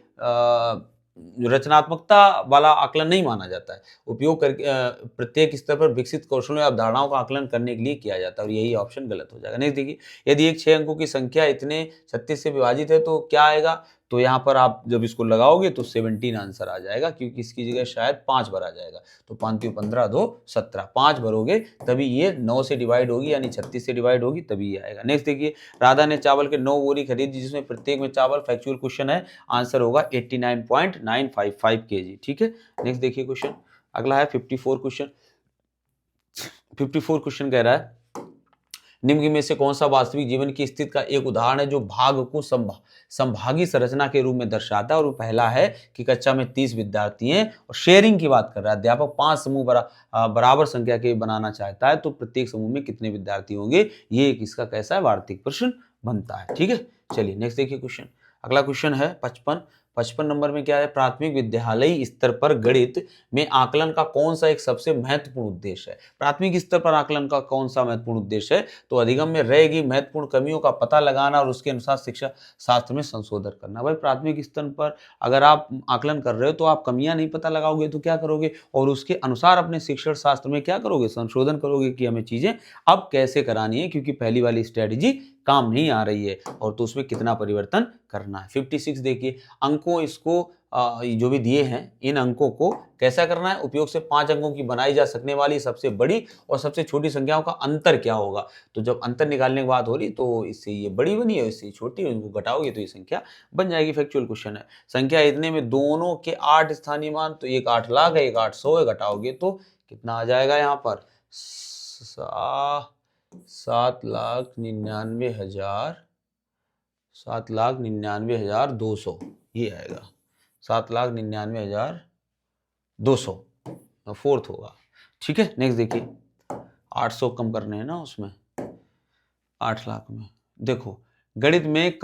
रचनात्मकता वाला आकलन नहीं माना जाता है। उपयोग करके प्रत्येक स्तर पर विकसित कौशलों या अवधारणाओं का आकलन करने के लिए किया जाता है और यही ऑप्शन गलत हो जाएगा। नेक्स्ट देखिए, यदि एक 6 अंकों की संख्या इतने 36 से विभाजित है तो क्या आएगा। तो यहाँ पर आप जब इसको लगाओगे तो 17 आंसर आ जाएगा, क्योंकि इसकी जगह शायद 5 भरा जाएगा। तो 5 × 15 2 17, 5 भरोगे तभी ये 9 से डिवाइड होगी, यानी 36 से डिवाइड होगी तभी ये आएगा। नेक्स्ट देखिए, राधा ने चावल के 9 बोरी खरीदी जिसमें प्रत्येक में चावल, फैक्चुअल क्वेश्चन है, आंसर होगा 89.955 kg। ठीक है, नेक्स्ट देखिए क्वेश्चन, अगला है 54 क्वेश्चन। 54 क्वेश्चन कह रहा है निम्न में से कौन सा वास्तविक जीवन की स्थिति का एक उदाहरण है जो भाग को संभागी संरचना के रूप में दर्शाता है। और पहला है कि कक्षा में 30 विद्यार्थी हैं और शेयरिंग की बात कर रहा है। अध्यापक 5 समूह बराबर संख्या के बनाना चाहता है तो प्रत्येक समूह में कितने विद्यार्थी होंगे, ये एक इसका कैसा है वार्षिक प्रश्न बनता है। ठीक है, चलिए नेक्स्ट देखिए क्वेश्चन। अगला क्वेश्चन है 55। 55 नंबर में क्या है, प्राथमिक विद्यालय स्तर पर गणित में आकलन का कौन सा एक सबसे महत्वपूर्ण उद्देश्य है। प्राथमिक स्तर पर आकलन का कौन सा महत्वपूर्ण उद्देश्य है, तो अधिगम में रहेगी महत्वपूर्ण कमियों का पता लगाना और उसके अनुसार शिक्षा शास्त्र में संशोधन करना। भाई प्राथमिक स्तर पर अगर आप आकलन कर रहे हो तो आप कमियां नहीं पता लगाओगे तो क्या करोगे, और उसके अनुसार अपने शिक्षण शास्त्र में क्या करोगे, संशोधन करोगे कि हमें चीजें अब कैसे करानी है, क्योंकि पहली वाली स्ट्रेटजी काम नहीं आ रही है और तो उसमें कितना परिवर्तन करना है। 56 देखिए, अंकों इसको जो भी दिए हैं इन अंकों को कैसा करना है, उपयोग से 5 अंकों की बनाई जा सकने वाली सबसे बड़ी और सबसे छोटी संख्याओं का अंतर क्या होगा। तो जब अंतर निकालने की बात हो रही तो इससे ये बड़ी बनी है, इससे छोटी है, इनको घटाओगे तो ये संख्या बन जाएगी। फैक्चुअल क्वेश्चन है। संख्या इतने में दोनों के 8 स्थानीय मान, तो एक 8 लाख है, एक 800 है, घटाओगे तो कितना आ जाएगा यहाँ पर 7,99,000 7,99,200 ये आएगा 7,99,200 फोर्थ होगा। ठीक है, नेक्स्ट देखिए 800 कम करने हैं ना उसमें 8 लाख में। देखो गणित में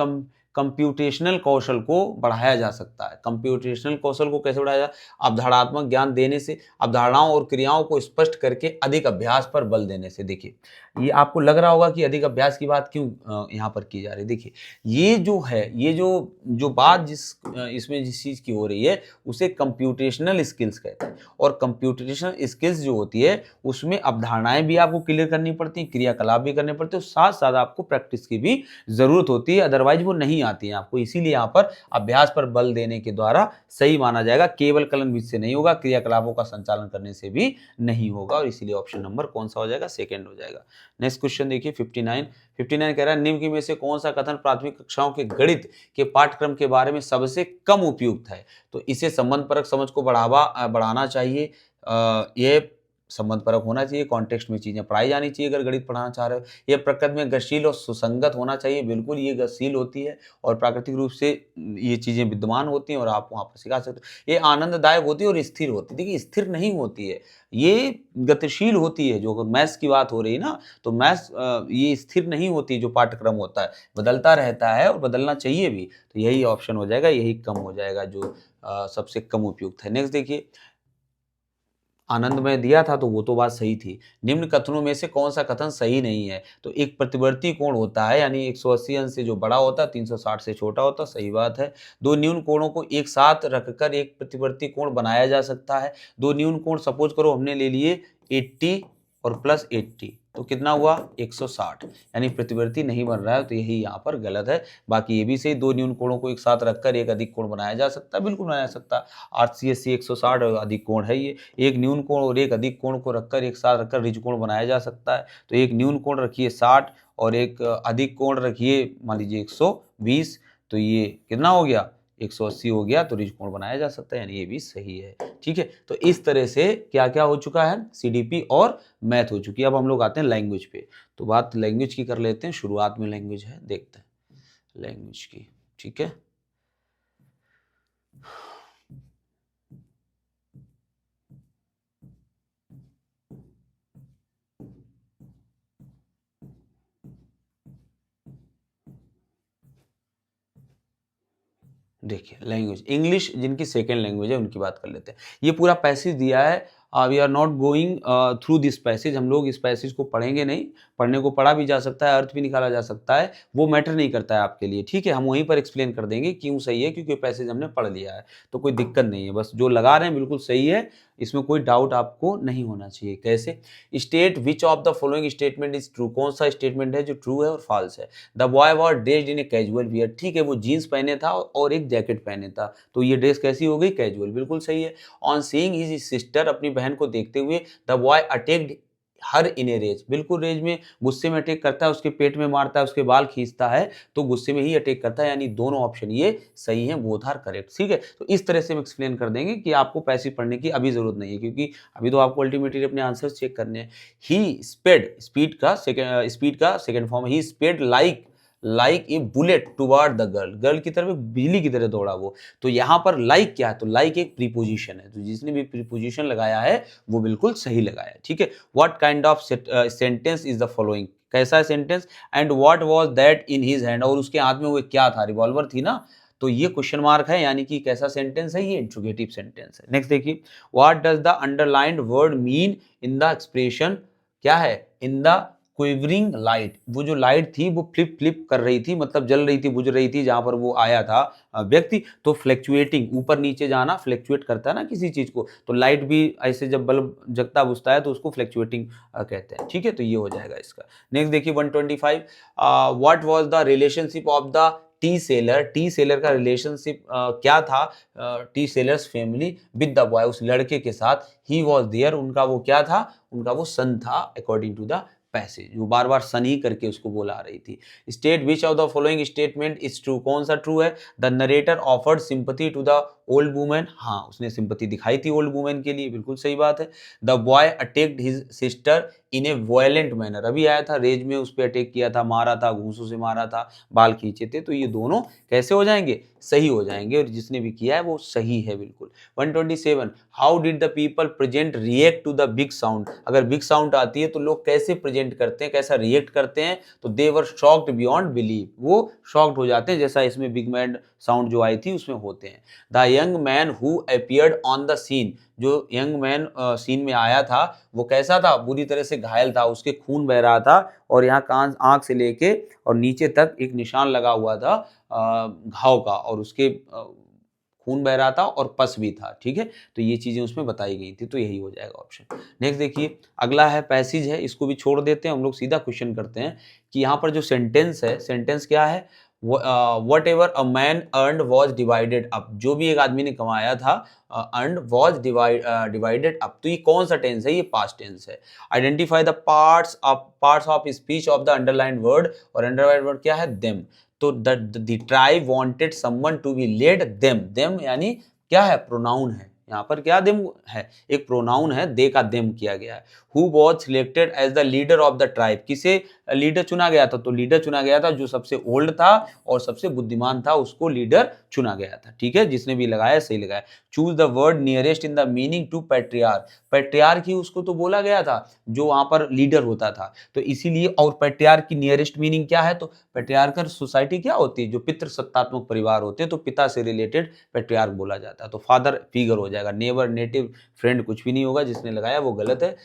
कंप्यूटेशनल कौशल को बढ़ाया जा सकता है। कंप्यूटेशनल कौशल को कैसे बढ़ाया जाए, अवधारणात्मक ज्ञान देने से, अवधारणाओं और क्रियाओं को स्पष्ट करके अधिक अभ्यास पर बल देने से। देखिए ये आपको लग रहा होगा कि अधिक अभ्यास की बात क्यों यहाँ पर की जा रही है। देखिए ये जो है, ये जो बात इसमें जिस चीज की हो रही है उसे कंप्यूटेशनल स्किल्स कहते हैं। और कंप्यूटेशनल स्किल्स जो होती है उसमें अवधारणाएं भी आपको क्लियर करनी पड़ती हैं, क्रियाकलाप भी करने पड़ते हैं, साथ साथ आपको प्रैक्टिस की भी जरूरत होती है, अदरवाइज वो नहीं आती है आपको। इसीलिए यहाँ पर अभ्यास पर बल देने के द्वारा सही माना जाएगा। केवल कलन बीज से नहीं होगा, क्रियाकलापों का संचालन करने से भी नहीं होगा, और इसीलिए ऑप्शन नंबर कौन सा हो जाएगा, सेकंड हो जाएगा। नेक्स्ट क्वेश्चन देखिए 59 कह रहा है निम्न में से कौन सा कथन प्राथमिक कक्षाओं के गणित के पाठ्यक्रम के बारे में सबसे कम उपयुक्त है। तो इसे संबंध परक समझ को बढ़ाना चाहिए। यह संबंध परक होना चाहिए, कॉन्टेक्स्ट में चीजें पढ़ाई जानी चाहिए अगर गणित पढ़ाना चाह रहे हो। यह प्रकृति में गतिशील और सुसंगत होना चाहिए, बिल्कुल ये गतिशील होती है और प्राकृतिक रूप से ये चीजें विद्यमान होती हैं और आप वहां पर सिखा सकते हो। ये आनंददायक होती है और स्थिर होती है। देखिए स्थिर नहीं होती है, ये गतिशील होती है। जो मैथ्स की बात हो रही है ना, तो मैथ्स ये स्थिर नहीं होती, जो पाठ्यक्रम होता है बदलता रहता है और बदलना चाहिए भी। तो यही ऑप्शन हो जाएगा, यही कम हो जाएगा, जो सबसे कम उपयुक्त है। नेक्स्ट देखिए आनंद में दिया था तो वो तो बात सही थी। निम्न कथनों में से कौन सा कथन सही नहीं है, तो एक प्रतिवर्ती कोण होता है, यानी 180 अंश से जो बड़ा होता है 360 से छोटा होता है, सही बात है। दो न्यून कोणों को एक साथ रखकर एक प्रतिवर्ती कोण बनाया जा सकता है। दो न्यून कोण सपोज करो हमने ले लिए 80 और प्लस 80, तो कितना हुआ 160, यानी प्रतिवर्ती नहीं बन रहा है, तो यही यहाँ पर गलत है। बाकी ये भी सही, दो न्यून कोणों को एक साथ रखकर एक अधिक कोण बनाया जा सकता है, बिल्कुल बनाया जा सकता है। RCSC 160 अधिक कोण है ये। एक न्यून कोण और एक अधिक कोण को रखकर एक साथ रखकर ऋज कोण बनाया जा सकता है। तो एक न्यून कोण रखिए 60 और एक अधिक कोण रखिए मान लीजिए 120, तो ये कितना हो गया 180 हो गया, तो ऋज कोण बनाया जा सकता है, यानी ये भी सही है। ठीक है, तो इस तरह से क्या क्या हो चुका है, CDP और मैथ हो चुकी है। अब हम लोग आते हैं लैंग्वेज पे। तो बात लैंग्वेज की कर लेते हैं, शुरुआत में लैंग्वेज है, देखते हैं लैंग्वेज की। ठीक है, देखिए लैंग्वेज इंग्लिश जिनकी सेकेंड लैंग्वेज है उनकी बात कर लेते हैं। ये पूरा पैसेज दिया है, we are not going through this passage. हम लोग इस पैसेज को पढ़ेंगे नहीं, पढ़ने को पढ़ा भी जा सकता है, अर्थ भी निकाला जा सकता है, वो मैटर नहीं करता है आपके लिए। ठीक है, हम वहीं पर एक्सप्लेन कर देंगे क्यों सही है, क्योंकि पैसेज हमने पढ़ लिया है, तो कोई दिक्कत नहीं है। बस जो लगा रहे हैं बिल्कुल सही है, इसमें कोई डाउट आपको नहीं होना चाहिए। कैसे, state which of the following statement is true, कौन सा स्टेटमेंट है जो ट्रू है और फॉल्स है। The boy was dressed in a casual wear, ठीक है, वो जीन्स पहने था और एक जैकेट पहने था, तो ये ड्रेस कैसी हो गई, कैजुअल, बिल्कुल सही है। ऑन सीइंग हिज सिस्टर, अपनी बहन को देखते हुए, the boy attacked her in a rage, बिल्कुल रेज में, गुस्से में अटैक करता है, उसके पेट में मारता है, उसके बाल खींचता है, तो गुस्से में ही अटैक करता है, यानी दोनों ऑप्शन ये सही है, बोथ आर करेक्ट। ठीक है, तो इस तरह से हम एक्सप्लेन कर देंगे कि आपको पैसिव पढ़ने की अभी जरूरत नहीं है, क्योंकि अभी तो आपको अल्टीमेटली अपने आंसर चेक करने हैं। ही स्पेड, स्पीड का second form, he sped like a bullet toward the girl, girl की तरफ बिजली की तरह दौड़ा वो। तो यहाँ पर लाइक क्या है, तो लाइक एक प्रीपोजिशन है, तो जिसने भी प्रीपोजिशन लगाया है वो बिल्कुल सही लगाया है। ठीक है, what kind of sentence is the following, कैसा है sentence, and what was that in his hand, और उसके हाथ में वो क्या था, रिवॉल्वर थी ना, तो ये क्वेश्चन मार्क है, यानी कि कैसा सेंटेंस है, ये इंट्रोगेटिव सेंटेंस है। नेक्स्ट देखिए, what does the underlined word mean in the expression, क्या है, इन द क्विवरिंग लाइट, वो जो लाइट थी वो फ्लिप फ्लिप कर रही थी, मतलब जल रही थी, बुझ रही थी, जहां पर वो आया था व्यक्ति, तो फ्लैक्चुएटिंग, ऊपर नीचे जाना, फ्लैक्चुएट करता है ना किसी चीज को, तो लाइट भी ऐसे जब बल्ब जगता बुझता है तो उसको फ्लैक्चुएटिंग कहते हैं। ठीक है, तो ये हो जाएगा इसका। नेक्स्ट देखिए 125, what was the relationship of the T seller, T seller का रिलेशनशिप क्या था, T sellers family with the boy, उस लड़के के साथ, ही वॉज देयर, उनका वो क्या था, उनका वो सन था, अकॉर्डिंग टू द पैसेज, वो बार बार सन ही करके उसको बोला आ रही थी। State which of the following statement is true, कौन सा ट्रू है, the narrator offered sympathy to the old women, हाँ उसने सिंपथी दिखाई थी ओल्ड वुमेन के लिए, बिल्कुल सही बात है। The boy attacked his sister in A violent manner, अभी आया था, रेज में उस पर अटैक किया था, मारा था, घूंसों से मारा था, बाल खींचे थे, तो ये दोनों कैसे हो जाएंगे, सही हो जाएंगे, और जिसने भी किया है वो सही है बिल्कुल। 127, how did the people present react to the big sound, अगर बिग साउंड आती है तो लोग कैसे प्रेजेंट करते हैं, कैसा रिएक्ट करते हैं, तो दे वर शॉक्ड बियॉन्ड बिलीव, वो शॉक्ड हो जाते हैं, जैसा इसमें बिग मैन साउंड जो आई थी उसमें होते हैं। The young man who appeared on the scene, जो यंग मैन सीन में आया था वो कैसा था, बुरी तरह से घायल था, उसके खून बह रहा था, और यहाँ कान आंख से लेके और नीचे तक एक निशान लगा हुआ था घाव का, और उसके खून बह रहा था और पस भी था। ठीक है, तो ये चीजें उसमें बताई गई थी, तो यही हो जाएगा ऑप्शन। नेक्स्ट देखिए, अगला है पैसेज है, इसको भी छोड़ देते हैं हम लोग, सीधा क्वेश्चन करते हैं कि यहाँ पर जो सेंटेंस है, सेंटेंस क्या है, what ever a man earned was divided up, जो भी एक आदमी ने कमाया था, अर्नड वॉज डिवाइडेड अप, तो ये कौन सा टेंस है, ये पास्ट टेंस है। Identify the parts of speech of the underline word, और अंडरलाइन वर्ड क्या है, देम, तो the tribe wanted someone to be led them, them यानी क्या है, प्रोनाउन है, यहाँ पर क्या देम है, एक प्रोनाउन है, दे का देम किया गया है। Who was selected as the leader of the tribe, किसे लीडर चुना गया था, तो लीडर चुना गया था जो सबसे ओल्ड था और सबसे बुद्धिमान था, उसको लीडर चुना गया था। ठीक है, जिसने भी लगाया सही लगाया। Choose the word nearest in the meaning to patriarch, patriarch ही उसको तो बोला गया था जो वहां पर लीडर होता था, तो इसीलिए, और पैट्रियार्क की नियरेस्ट मीनिंग क्या है, तो पैट्रियार्कल सोसाइटी क्या होती है, जो पितृसत्तात्मक परिवार होते हैं, तो पिता से रिलेटेड पैट्रियार्क बोला जाता है, तो फादर फिगर हो जाएगा, नेबर, नेटिव, फ्रेंड कुछ भी नहीं होगा, जिसने लगाया वो गलत है,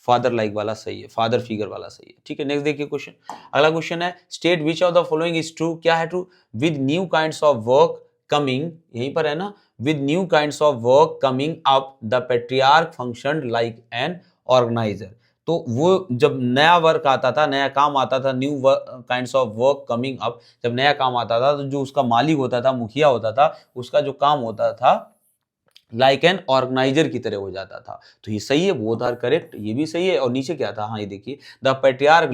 फादर लाइक वाला सही है, फादर फिगर वाला सही है। ठीक है, नेक्स्ट देखिए क्वेश्चन, अगला क्वेश्चन है, state which of the following is true, क्या है true, with new kinds of work coming, यहीं पर है ना, with new kinds of work coming up the patriarch functioned like an organizer, तो वो जब नया वर्क आता था, नया काम आता था, new kinds of work coming up, जब नया काम आता था तो जो उसका मालिक होता था, मुखिया होता था, उसका जो काम होता था लाइक एन ऑर्गेनाइजर की तरह हो जाता था, तो ये सही है, बोथ आर करेक्ट, ये भी सही है। और नीचे क्या था, हाँ ये देखिए, the patriarch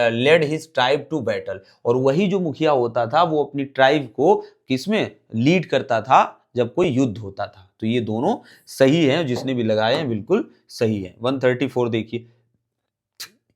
led his tribe to battle, और वही जो मुखिया होता था वो अपनी ट्राइब को किसमें लीड करता था, जब कोई युद्ध होता था, तो ये दोनों सही हैं, जिसने भी लगाए हैं बिल्कुल सही है। 134 देखिए,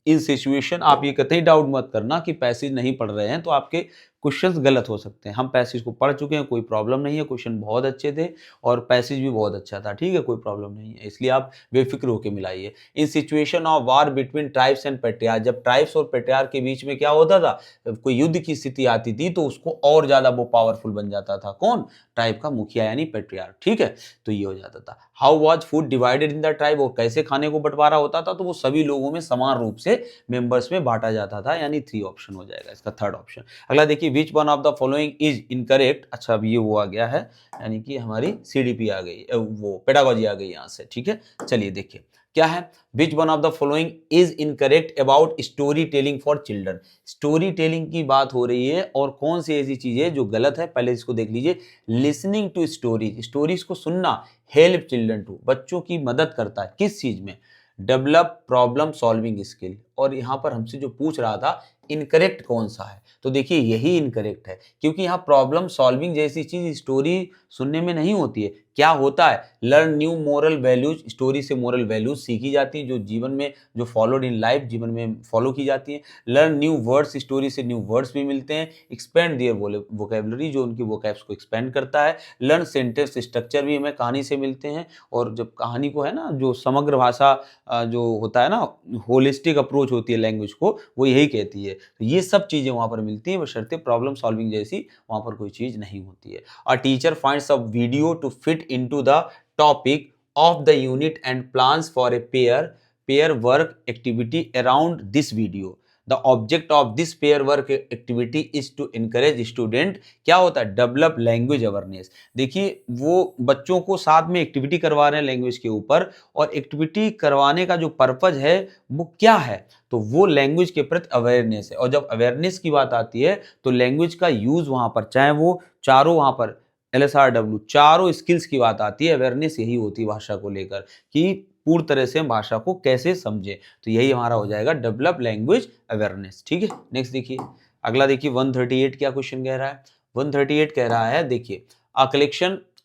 इन सिचुएशन आप ये कतई डाउट मत करना कि पैसेज नहीं पढ़ रहे हैं तो आपके क्वेश्चंस गलत हो सकते हैं, हम पैसेज को पढ़ चुके हैं, कोई प्रॉब्लम नहीं है, क्वेश्चन बहुत अच्छे थे और पैसेज भी बहुत अच्छा था। ठीक है, कोई प्रॉब्लम नहीं है, इसलिए आप बेफिक्र होकर मिलाइए। In situation of war between tribes and patriarch, जब ट्राइब्स और पेट्रियार्क के बीच में क्या होता था, कोई युद्ध की स्थिति आती थी तो उसको और ज्यादा वो पावरफुल बन जाता था, कौन, ट्राइब का मुखिया यानी पेट्रियार्क। ठीक है, तो ये हो जाता था। How was food divided in the tribe, और कैसे खाने को बंटवारा होता था, तो वो सभी लोगों में समान रूप से मेंबर्स में बांटा जाता था, यानी 3 ऑप्शन हो जाएगा इसका, थर्ड ऑप्शन। अगला देखिए, which one of the following is incorrect, अच्छा अब ये वो आ गया है, यानी कि हमारी सीडीपी आ गई, वो पेडागोजी आ गई यहाँ से। ठीक है, चलिए देखिए क्या है, which one of the following is incorrect about story telling for children, story telling की बात हो रही है और कौन सी ऐसी चीज है जो गलत है, पहले इसको देख लीजिए। लिसनिंग टू स्टोरीज, स्टोरीज को सुनना, हेल्प चिल्ड्रन टू, बच्चों की मदद करता है, किस चीज में, डेवलप प्रॉब्लम सॉल्विंग स्किल, और यहाँ पर हमसे जो पूछ रहा था इनकरेक्ट कौन सा है, तो देखिए यही इनकरेक्ट है, क्योंकि यहाँ प्रॉब्लम सॉल्विंग जैसी चीज स्टोरी सुनने में नहीं होती है। क्या होता है, learn new moral values, story से मोरल वैल्यूज सीखी जाती हैं जो जीवन में, जो फॉलोड इन लाइफ, जीवन में फॉलो की जाती हैं। लर्न न्यू वर्ड्स, स्टोरी से न्यू वर्ड्स भी मिलते हैं। एक्सपेंड देयर वोकेबलरी, जो उनकी वोकैब्स को एक्सपेंड करता है। लर्न सेंटेंस स्ट्रक्चर भी हमें कहानी से मिलते हैं, और जब कहानी को है ना, जो समग्र भाषा जो होता है ना, होलिस्टिक अप्रोच अप्रोच होती है लैंग्वेज को वो यही कहती है। तो ये सब चीज़ें वहाँ पर मिलती हैं, बशर्ते प्रॉब्लम सॉल्विंग जैसी वहाँ पर कोई चीज़ नहीं होती है। A teacher finds a video to fit into the topic of the unit and plans for a pair work activity around this video. The object of this pair work activity is to encourage student क्या होता है develop language awareness. देखिए वो बच्चों को साथ में activity करवा रहे हैं लैंग्वेज के ऊपर, और एक्टिविटी करवाने का जो पर्पज है वो क्या है, तो वो लैंग्वेज के प्रति अवेयरनेस है। और जब अवेयरनेस की बात आती है तो लैंग्वेज का यूज वहां पर, चाहे वो चारों वहां पर LSRW चारों स्किल्स की बात आती है, अवेयरनेस यही होती है भाषा को लेकर कि पूर्ण तरह से हम भाषा को कैसे समझें। तो यही हमारा हो जाएगा डेवलप लैंग्वेज अवेयरनेस। ठीक है, नेक्स्ट देखिए अगला, देखिए 138 क्या क्वेश्चन कह रहा है। 138 कह रहा है, देखिए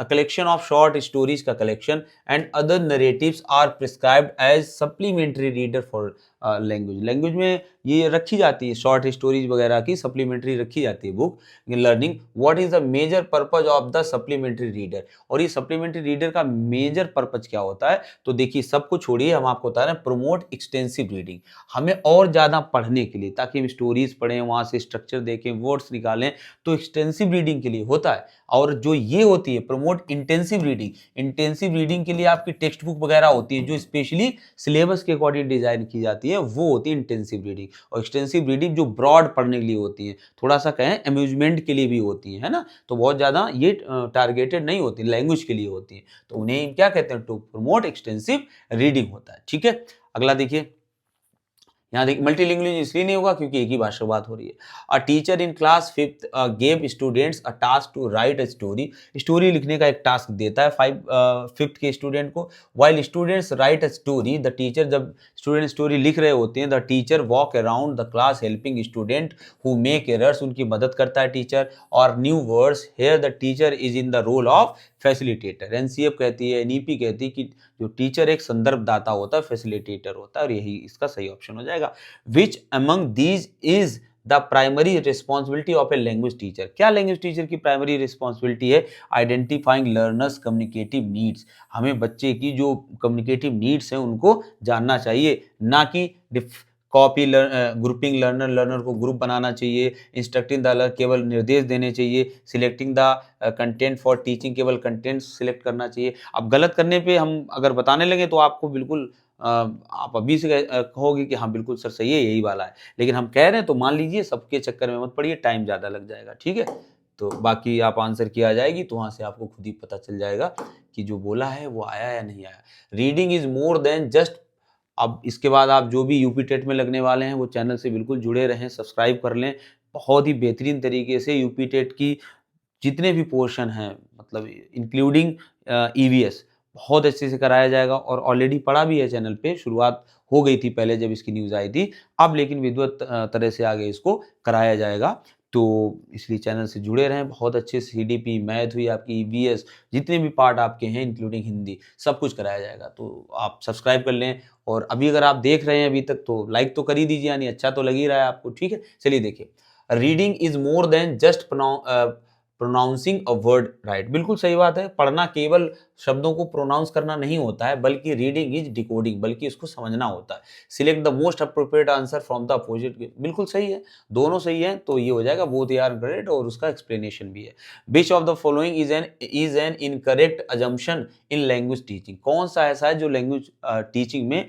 a collection of short stories का collection and other narratives are prescribed as supplementary reader for language। Language में ये रखी जाती है शॉर्ट स्टोरीज वगैरह की, सप्लीमेंट्री रखी जाती है book in learning. What is the major purpose of the supplementary reader, और ये सप्लीमेंट्री रीडर का मेजर पर्पज क्या होता है, तो देखिए सबको छोड़िए, हम आपको बता रहे हैं प्रमोट एक्सटेंसिव रीडिंग, हमें और ज़्यादा पढ़ने के लिए, ताकि हम स्टोरीज पढ़ें, वहाँ से स्ट्रक्चर देखें, वर्ड्स निकालें, तो एक्सटेंसिव रीडिंग के लिए होता है। और जो ये होती है promote intensive reading, intensive reading के लिए आपकी टेक्स्ट बुक वगैरह होती है जो स्पेशली सिलेबस के अकॉर्डिंग डिजाइन की जाती है, वो होती है इंटेंसिव रीडिंग। और एक्सटेंसिव रीडिंग जो ब्रॉड पढ़ने के लिए होती है, थोड़ा सा कहें अम्यूजमेंट के लिए भी होती है ना, तो बहुत ज़्यादा ये टारगेटेड नहीं होती, लैंग्वेज के लिए होती है, तो उन्हें क्या कहते हैं, टू प्रमोट एक्सटेंसिव रीडिंग होता है। ठीक है, अगला देखिए, यहाँ देखिए मल्टीलिंगुअल इसलिए नहीं होगा क्योंकि एक ही भाषा बात हो रही है। A teacher in class 5th gave students a task to write a story, story लिखने का एक टास्क देता है 5th के स्टूडेंट को। While students write a story, the teacher, जब स्टूडेंट स्टोरी लिख रहे होते हैं, the teacher walk around the class helping student who make errors, उनकी मदद करता है टीचर। और new words, here the teacher is in the role of facilitator. NCF कहती है, एनईपी कहती है कि जो टीचर एक संदर्भ दाता होता है, फैसिलिटेटर होता है, और यही इसका सही ऑप्शन हो जाएगा। Which among these is the primary responsibility of a language teacher, क्या लैंग्वेज टीचर की प्राइमरी रिस्पॉन्सिबिलिटी है, आइडेंटिफाइंग लर्नर्स कम्युनिकेटिव नीड्स, हमें बच्चे की जो कम्युनिकेटिव नीड्स हैं उनको जानना चाहिए, ना कि कॉपी ग्रुपिंग लर्नर को ग्रुप बनाना चाहिए, इंस्ट्रक्टिंग द केवल निर्देश देने चाहिए, selecting the content for teaching, केवल कंटेंट सिलेक्ट करना चाहिए। अब गलत करने पे हम अगर बताने लगे तो आपको बिल्कुल आप अभी से कहोगे कि हाँ बिल्कुल सर सही है, यही वाला है, लेकिन हम कह रहे हैं तो मान लीजिए, सबके चक्कर में मत पड़िए, टाइम ज़्यादा लग जाएगा। ठीक है, तो बाकी आप आंसर किया जाएगी तो वहाँ से आपको खुद ही पता चल जाएगा कि जो बोला है वो आया या नहीं आया। Reading is more than just, अब इसके बाद आप जो भी यूपी टेट में लगने वाले हैं वो चैनल से बिल्कुल जुड़े रहें, सब्सक्राइब कर लें। बहुत ही बेहतरीन तरीके से यूपी टेट की जितने भी पोर्शन हैं, मतलब इंक्लूडिंग ईवीएस, बहुत अच्छे से कराया जाएगा, और ऑलरेडी पढ़ा भी है चैनल पे, शुरुआत हो गई थी पहले जब इसकी न्यूज़ आई थी, अब लेकिन विधिवत तरह से आगे इसको कराया जाएगा। तो इसलिए चैनल से जुड़े रहें, बहुत अच्छे से सीडीपी, मैथ हुई आपकी, ईवीएस, जितने भी पार्ट आपके हैं इंक्लूडिंग हिंदी, सब कुछ कराया जाएगा। तो आप सब्सक्राइब कर लें, और अभी अगर आप देख रहे हैं अभी तक तो लाइक तो कर ही दीजिए, यानी अच्छा तो लग ही रहा है आपको। ठीक है, चलिए देखिए, reading is more than just pronouncing a word right, बिल्कुल सही बात है, पढ़ना केवल शब्दों को प्रोनाउंस करना नहीं होता है, बल्कि रीडिंग इज डिकोडिंग, बल्कि इसको समझना होता है। Select the most appropriate answer from the opposite, बिल्कुल सही है, दोनों सही है, तो ये हो जाएगा बोथ आर ग्रेट, और उसका एक्सप्लेनेशन भी है। Which of the following is an incorrect assumption in language teaching, कौन सा ऐसा है जो लैंग्वेज टीचिंग में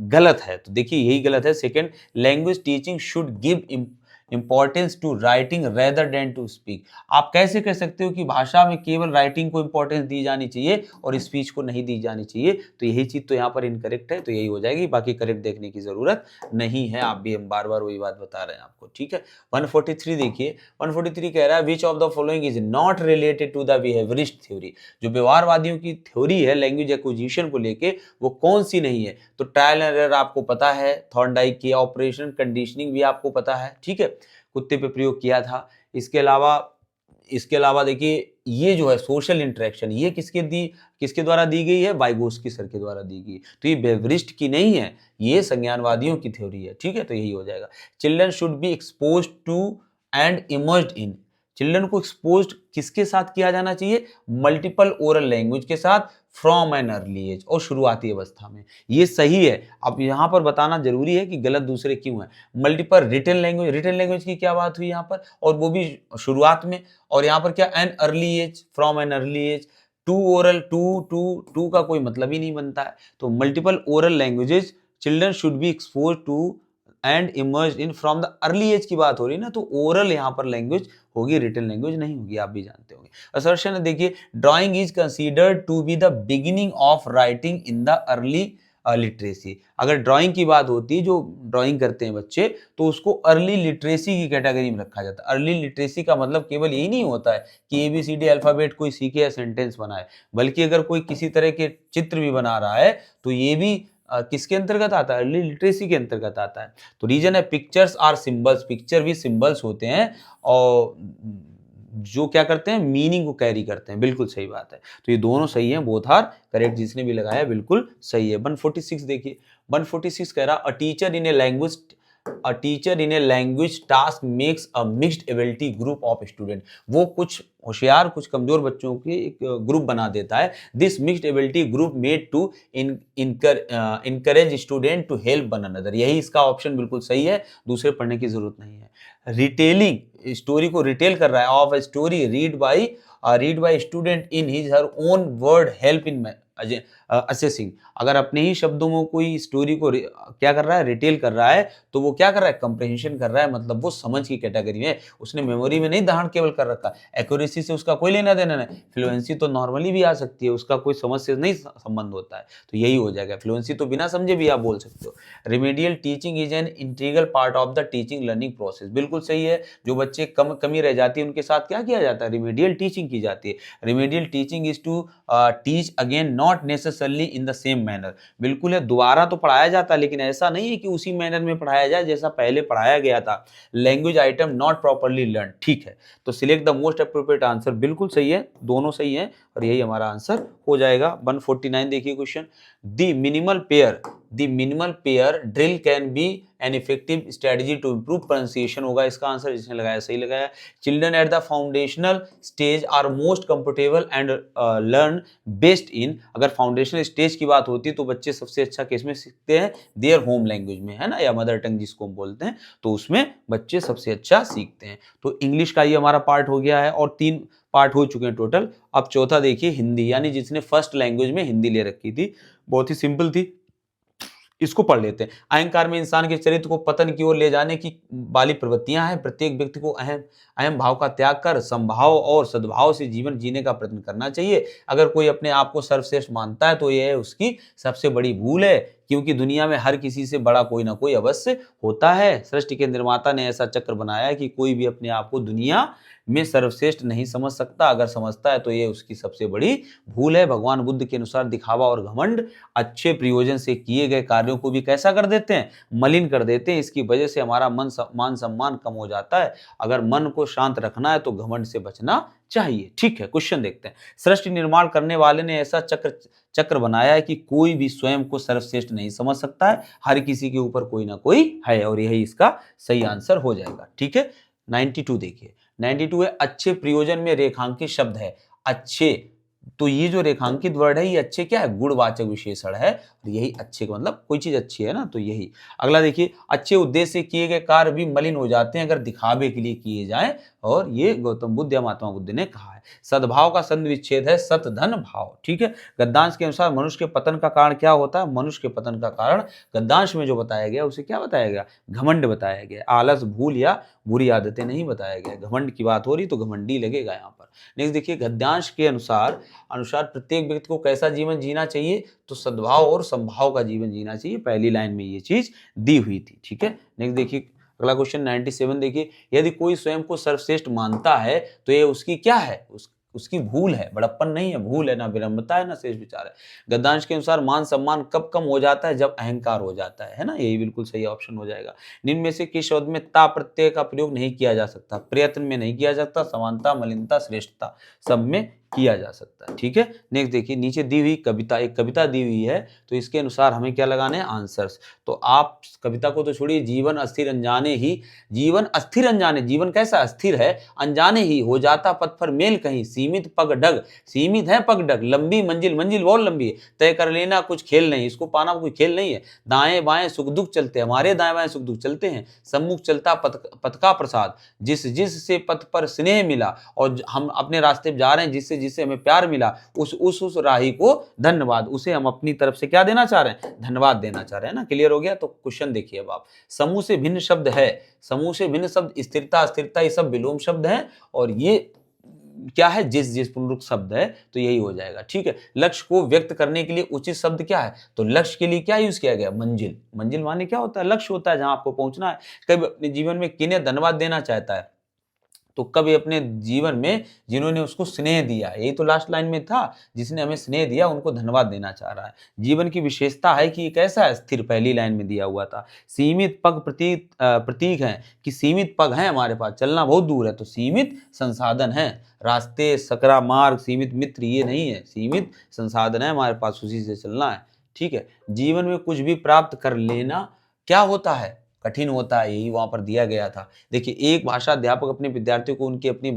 गलत है, तो देखिए यही गलत है। Second, language teaching should give importance to writing rather than to speak, आप कैसे कह सकते हो कि भाषा में केवल राइटिंग को इंपॉर्टेंस दी जानी चाहिए और स्पीच को नहीं दी जानी चाहिए, तो यही चीज़ तो यहाँ पर इनकरेक्ट है, तो यही हो जाएगी, बाकी करेक्ट देखने की जरूरत नहीं है, आप भी हम बार बार वही बात बता रहे हैं आपको। ठीक है, 143 देखिए, 143 कह रहा है which of the following is not related to the behaviourist theory, जो व्यवहारवादियों की थ्योरी है लैंग्वेज एक्विजिशन को लेके, वो कौन सी नहीं है, तो ट्रायल एंड एरर आपको पता है, थॉर्नडाइक की ऑपरेशन कंडीशनिंग भी आपको पता है। ठीक है, कुत्ते पे प्रयोग किया था। इसके अलावा देखिए, ये जो है सोशल इंटरेक्शन, ये किसके द्वारा दी गई है, वाइगोस्की सर के द्वारा दी गई, तो ये बेवरिस्ट की नहीं है, ये संज्ञानवादियों की थ्योरी है। ठीक है, तो यही हो जाएगा। Children should be exposed to and immersed in, children को एक्सपोज किसके साथ किया जाना चाहिए? मल्टीपल ओरल लैंग्वेज के साथ फ्रॉम एन अर्ली एज, और शुरुआती अवस्था में। ये सही है। अब यहाँ पर बताना जरूरी है कि गलत दूसरे क्यों है। Multiple written language, written language की क्या बात हुई यहाँ पर, और वो भी शुरुआत में। और यहाँ पर क्या, an early age, from an early age. To oral, to का कोई मतलब ही नहीं बनता है। तो multiple oral languages children should be expose to and emerge in from the early age की बात हो रही है ना, तो ओरल यहाँ पर लैंग्वेज होगी, रिटन लैंग्वेज नहीं होगी, आप भी जानते होंगे। असर्शन है, देखिए, drawing is considered to be the beginning of writing in the early literacy. अगर ड्राइंग की बात होती है, जो ड्राइंग करते हैं बच्चे, तो उसको अर्ली लिटरेसी की कैटेगरी में रखा जाता है। अर्ली लिटरेसी का मतलब केवल यही नहीं होता है कि ABCD अल्फाबेट कोई सीखे या सेंटेंस बनाए, बल्कि अगर कोई किसी तरह के चित्र भी बना रहा है तो ये भी किसके अंतर्गत आता है? अर्ली लिटरेसी के अंतर्गत आता है। तो रीजन है पिक्चर्स आर सिंबल्स, पिक्चर भी सिंबल्स होते हैं और जो क्या करते हैं, मीनिंग को कैरी करते हैं। बिल्कुल सही बात है। तो ये दोनों सही हैं, बोथ आर करेक्ट, जिसने भी लगाया बिल्कुल सही है। 146 देखिए, 146 कह रहा अ teacher in a language task makes a mixed ability group of student. वो कुछ होशियार कुछ कमजोर बच्चों के एक ग्रुप बना देता है। This mixed ability group made to encourage student to help one another. यही इसका ऑप्शन बिल्कुल सही है, दूसरे पढ़ने की जरूरत नहीं है। रिटेलिंग, स्टोरी को रिटेल कर रहा है, of a story read by student in his her own word help in assessing. अगर अपने ही शब्दों में कोई स्टोरी को क्या कर रहा है, रिटेल कर रहा है, तो वो क्या कर रहा है, कंप्रहेंशन कर रहा है, मतलब वो समझ की कैटेगरी में। उसने मेमोरी में नहीं धारण केवल कर रखा, एक्यूरेसी से उसका कोई लेना देना नहीं। फ्लुएंसी तो नॉर्मली भी आ सकती है, उसका कोई समझ से नहीं संबंध होता है, तो यही हो जाएगा। फ्लुएंसी तो बिना समझे भी आप बोल सकते हो। Remedial teaching is an integral part of the teaching learning process. बिल्कुल सही है। जो बच्चे कमी रह जाती है उनके साथ क्या किया जाता है, रिमेडियल टीचिंग की जाती है। Remedial teaching is to teach again not necessarily in the same manner. बिल्कुल है, दोबारा तो पढ़ाया जाता है, लेकिन ऐसा नहीं है कि उसी मैनर में पढ़ाया जाए जैसा पहले पढ़ाया गया था। Language item not properly learn, ठीक है। तो select the most appropriate answer, बिल्कुल सही है, दोनों सही है, और यही हमारा आंसर हो जाएगा। 149 देखिए question, the minimal pair drill can be an effective strategy to improve pronunciation होगा इसका आंसर, जिसने लगाया सही लगाया। Children at the foundational stage are most comfortable and learn best in. अगर फाउंडेशनल स्टेज की बात होती है तो बच्चे सबसे अच्छा किस में सीखते हैं, देयर होम लैंग्वेज में, है ना, या मदर टंग जिसको हम बोलते हैं, तो उसमें बच्चे सबसे अच्छा सीखते हैं। तो इंग्लिश का ये हमारा पार्ट हो गया है, और 3 पार्ट हो चुके हैं टोटल। अब चौथा देखिए, हिंदी, यानी जिसने फर्स्ट लैंग्वेज में हिंदी ले रखी थी, बहुत ही सिंपल थी, इसको पढ़ लेते हैं। अहंकार में इंसान के चरित्र को पतन की ओर ले जाने की वाली प्रवृत्तियां हैं। प्रत्येक व्यक्ति को अहम भाव का त्याग कर समभाव और सद्भाव से जीवन जीने का प्रयत्न करना चाहिए। अगर कोई अपने आप को सर्वश्रेष्ठ मानता है तो यह उसकी सबसे बड़ी भूल है, क्योंकि दुनिया में हर किसी से बड़ा कोई ना कोई अवश्य होता है। सृष्टि के निर्माता ने ऐसा चक्र बनाया है कि कोई भी अपने आप को दुनिया में सर्वश्रेष्ठ नहीं समझ सकता। अगर समझता है तो ये उसकी सबसे बड़ी भूल है। भगवान बुद्ध के अनुसार दिखावा और घमंड अच्छे प्रयोजन से किए गए कार्यों को भी कैसा कर देते हैं, मलिन कर देते हैं। इसकी वजह से हमारा मान सम्मान कम हो जाता है। अगर मन को शांत रखना है तो घमंड से बचना चाहिए। ठीक है, क्वेश्चन देखते हैं। सृष्टि निर्माण करने वाले ने ऐसा चक्र बनाया है कि कोई भी स्वयं को सर्वश्रेष्ठ नहीं समझ सकता है, हर किसी के ऊपर कोई ना कोई है, और यही इसका सही आंसर हो जाएगा। ठीक है, 92 देखिए, 92 है, अच्छे प्रयोजन में रेखांकित शब्द है अच्छे। तो ये जो रेखांकित वर्ड है, ये अच्छे क्या है, गुणवाचक विशेषण है, और यही अच्छे का मतलब कोई चीज अच्छी है ना, तो यही। अगला देखिए, अच्छे उद्देश्य से किए गए कार्य भी मलिन हो जाते हैं अगर दिखावे के लिए किए जाएं, और ये गौतम बुद्ध या महात्मा बुद्ध ने कहा है। सद्भाव का संधि विच्छेद है सत धन भाव। ठीक है, गद्यांश के अनुसार मनुष्य के पतन का कारण क्या होता है, मनुष्य के पतन का कारण गद्यांश में जो बताया गया उसे क्या बताया गया, घमंड बताया गया। आलस, भूल या बुरी आदतें नहीं बताया गया। घमंड की बात हो रही तो घमंडी लगेगा यहाँ पर। नेक्स्ट देखिए, गद्यांश के अनुसार प्रत्येक व्यक्ति को कैसा जीवन जीना चाहिए, तो सद्भाव और संभाव का जीवन जीना चाहिए। पहली लाइन में ये चीज दी हुई थी। ठीक है, नेक्स्ट देखिए अगला क्वेश्चन 97 देखिए, यदि कोई स्वयं को सर्वश्रेष्ठ मानता है तो ये उसकी क्या है, उसकी भूल है, बड़प्पन नहीं है, भूल है, ना विनम्रता है, ना शेष विचार है। गद्यांश के अनुसार मान सम्मान कब कम हो जाता है, जब अहंकार हो जाता है ना, यही बिल्कुल सही ऑप्शन हो जाएगा। निम्न में से किस शब्द में ता प्रत्यय का प्रयोग नहीं किया जा सकता, प्रयत्न में नहीं किया जा सकता, समानता, मलिनता, श्रेष्ठता, सब में किया जा सकता है। ठीक है, नेक्स्ट देखिए, नीचे दी हुई कविता, एक कविता दी हुई है, तो इसके अनुसार हमें क्या लगाने हैं, आंसर्स। तो आप कविता को तो छोड़िए, जीवन अस्थिर अनजाने ही, जीवन अस्थिर अनजाने, जीवन कैसा अस्थिर है, अनजाने ही हो जाता पथ पर मेल कहीं, सीमित पग डग, सीमित है पग डग, लंबी मंजिल, मंजिल बहुत लंबी है, तय कर लेना कुछ खेल नहीं, इसको पाना कोई खेल नहीं है, दाएं बाएं सुख दुख चलते, हमारे दाएं बाएं सुख दुख चलते हैं, सम्मुख चलता पथ का प्रसाद, जिस जिस से पथ पर स्नेह मिला, और हम अपने रास्ते पे जा रहे हैं, जिससे जिससे हमें प्यार मिला, उस राही को धन्यवाद, उसे हम अपनी तरफ से क्या देना चाह रहे हैं, धन्यवाद देना चाह रहे हैं ना। क्लियर हो गया। तो क्वेश्चन देखिए अब आप, समूह से भिन्न शब्द है, समूह से भिन्न शब्द स्थिरता, अस्थिरता, ये सब विलोम शब्द हैं, और ये क्या है, जिस जिस पुनरुक्त शब्द है, तो यही हो जाएगा। ठीक है, लक्ष्य को व्यक्त करने के लिए उचित शब्द क्या है, तो लक्ष्य के लिए क्या यूज किया गया, मंजिल। मंजिल माने क्या होता है, लक्ष्य होता है जहां आपको पहुंचना है। कभी अपने जीवन में किन्हें धन्यवाद देना चाहता है, तो कभी अपने जीवन में जिन्होंने उसको स्नेह दिया, यही तो लास्ट लाइन में था, जिसने हमें स्नेह दिया उनको धन्यवाद देना चाह रहा है। जीवन की विशेषता है कि ये कैसा है, स्थिर, पहली लाइन में दिया हुआ था। सीमित पग प्रतीक है कि सीमित पग है हमारे पास, चलना बहुत दूर है, तो सीमित संसाधन है, रास्ते, सकरा मार्ग, सीमित मित्र, ये नहीं है, सीमित संसाधन है हमारे पास, उसी से चलना है। ठीक है, जीवन में कुछ भी प्राप्त कर लेना क्या होता है, कठिन होता है, यही वहां पर दिया गया था। देखिए, एक भाषा अध्यापक अपने विद्यार्थियों को उनकी अपनी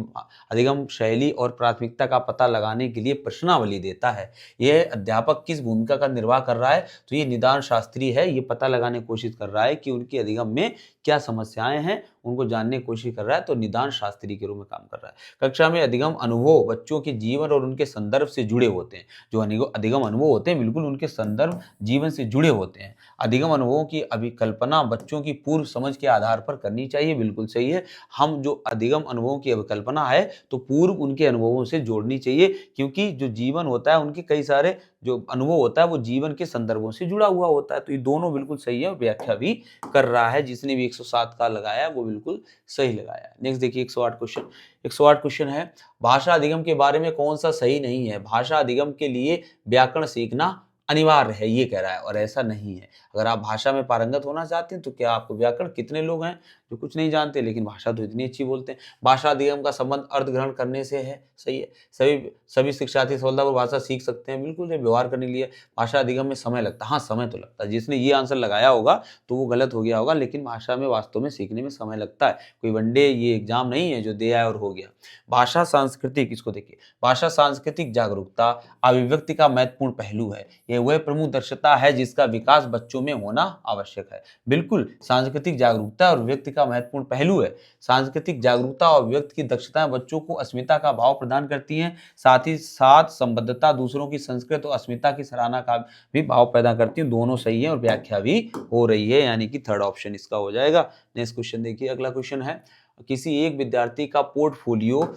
अधिगम शैली और प्राथमिकता का पता लगाने के लिए प्रश्नावली देता है। यह अध्यापक किस भूमिका का निर्वाह कर रहा है, तो ये निदान शास्त्री है, ये पता लगाने की कोशिश कर रहा है कि उनकी अधिगम में क्या समस्याएं हैं, उनको जानने की कोशिश कर रहा है, तो निदान शास्त्री के रूप में काम कर रहा है। कक्षा में अधिगम अनुभव बच्चों के जीवन और उनके संदर्भ से जुड़े होते हैं। जो अधिगम अनुभव होते हैं, बिल्कुल उनके संदर्भ जीवन से जुड़े होते हैं। अधिगम अनुभवों की अभिकल्पना बच्चों की पूर्व समझ के आधार पर करनी चाहिए, बिल्कुल सही है। हम जो अधिगम अनुभवों की अभिकल्पना है, तो पूर्व उनके अनुभवों से जोड़नी चाहिए, क्योंकि जो जीवन होता है, उनके कई सारे जो अनुभव होता है, वो जीवन के संदर्भों से जुड़ा हुआ होता है। तो ये दोनों बिल्कुल सही है, व्याख्या भी कर रहा है। जिसने भी 107 का लगाया वो बिल्कुल सही लगाया। नेक्स्ट देखिए 108 क्वेश्चन। 108 क्वेश्चन है, भाषा अधिगम के बारे में कौन सा सही नहीं है। भाषा अधिगम के लिए व्याकरण सीखना अनिवार्य है, ये कह रहा है, और ऐसा नहीं है। अगर आप भाषा में पारंगत होना चाहते हैं, तो क्या आपको व्याकरण, कितने लोग हैं जो कुछ नहीं जानते लेकिन भाषा तो इतनी अच्छी बोलते हैं। भाषा अधिगम का संबंध अर्थ ग्रहण करने से है, सही है। सभी शिक्षार्थी सफलतापूर्वक भाषा सीख सकते हैं, बिल्कुल। व्यवहार करने के लिए भाषा अधिगम में समय लगता है, हाँ समय तो लगता है। जिसने ये आंसर लगाया होगा तो वो गलत हो गया होगा, लेकिन भाषा में वास्तव में सीखने में समय लगता है। कोई वनडे ये एग्जाम नहीं है जो दे आया और हो गया। भाषा सांस्कृतिक, इसको देखिए, भाषा सांस्कृतिक जागरूकता अभिव्यक्ति का महत्वपूर्ण पहलू है। यह वह प्रमुख दक्षता है जिसका विकास बच्चों में होना आवश्यक है। बिल्कुल, सांस्कृतिक जागरूकता और व्यक्ति का महत्वपूर्ण पहलू है। सांस्कृतिक जागरूकता और व्यक्ति की दक्षताएं बच्चों को अस्मिता का भाव प्रदान करती हैं, साथ ही साथ संबद्धता, दूसरों की संस्कृति और अस्मिता की सराहना का भी भाव पैदा करती हैं। दोनों सही है और व्याख्या भी हो रही है, यानी कि थर्ड ऑप्शन इसका हो जाएगा। नेक्स्ट क्वेश्चन देखिए, अगला क्वेश्चन है, किसी एक विद्यार्थी का पोर्टफोलियो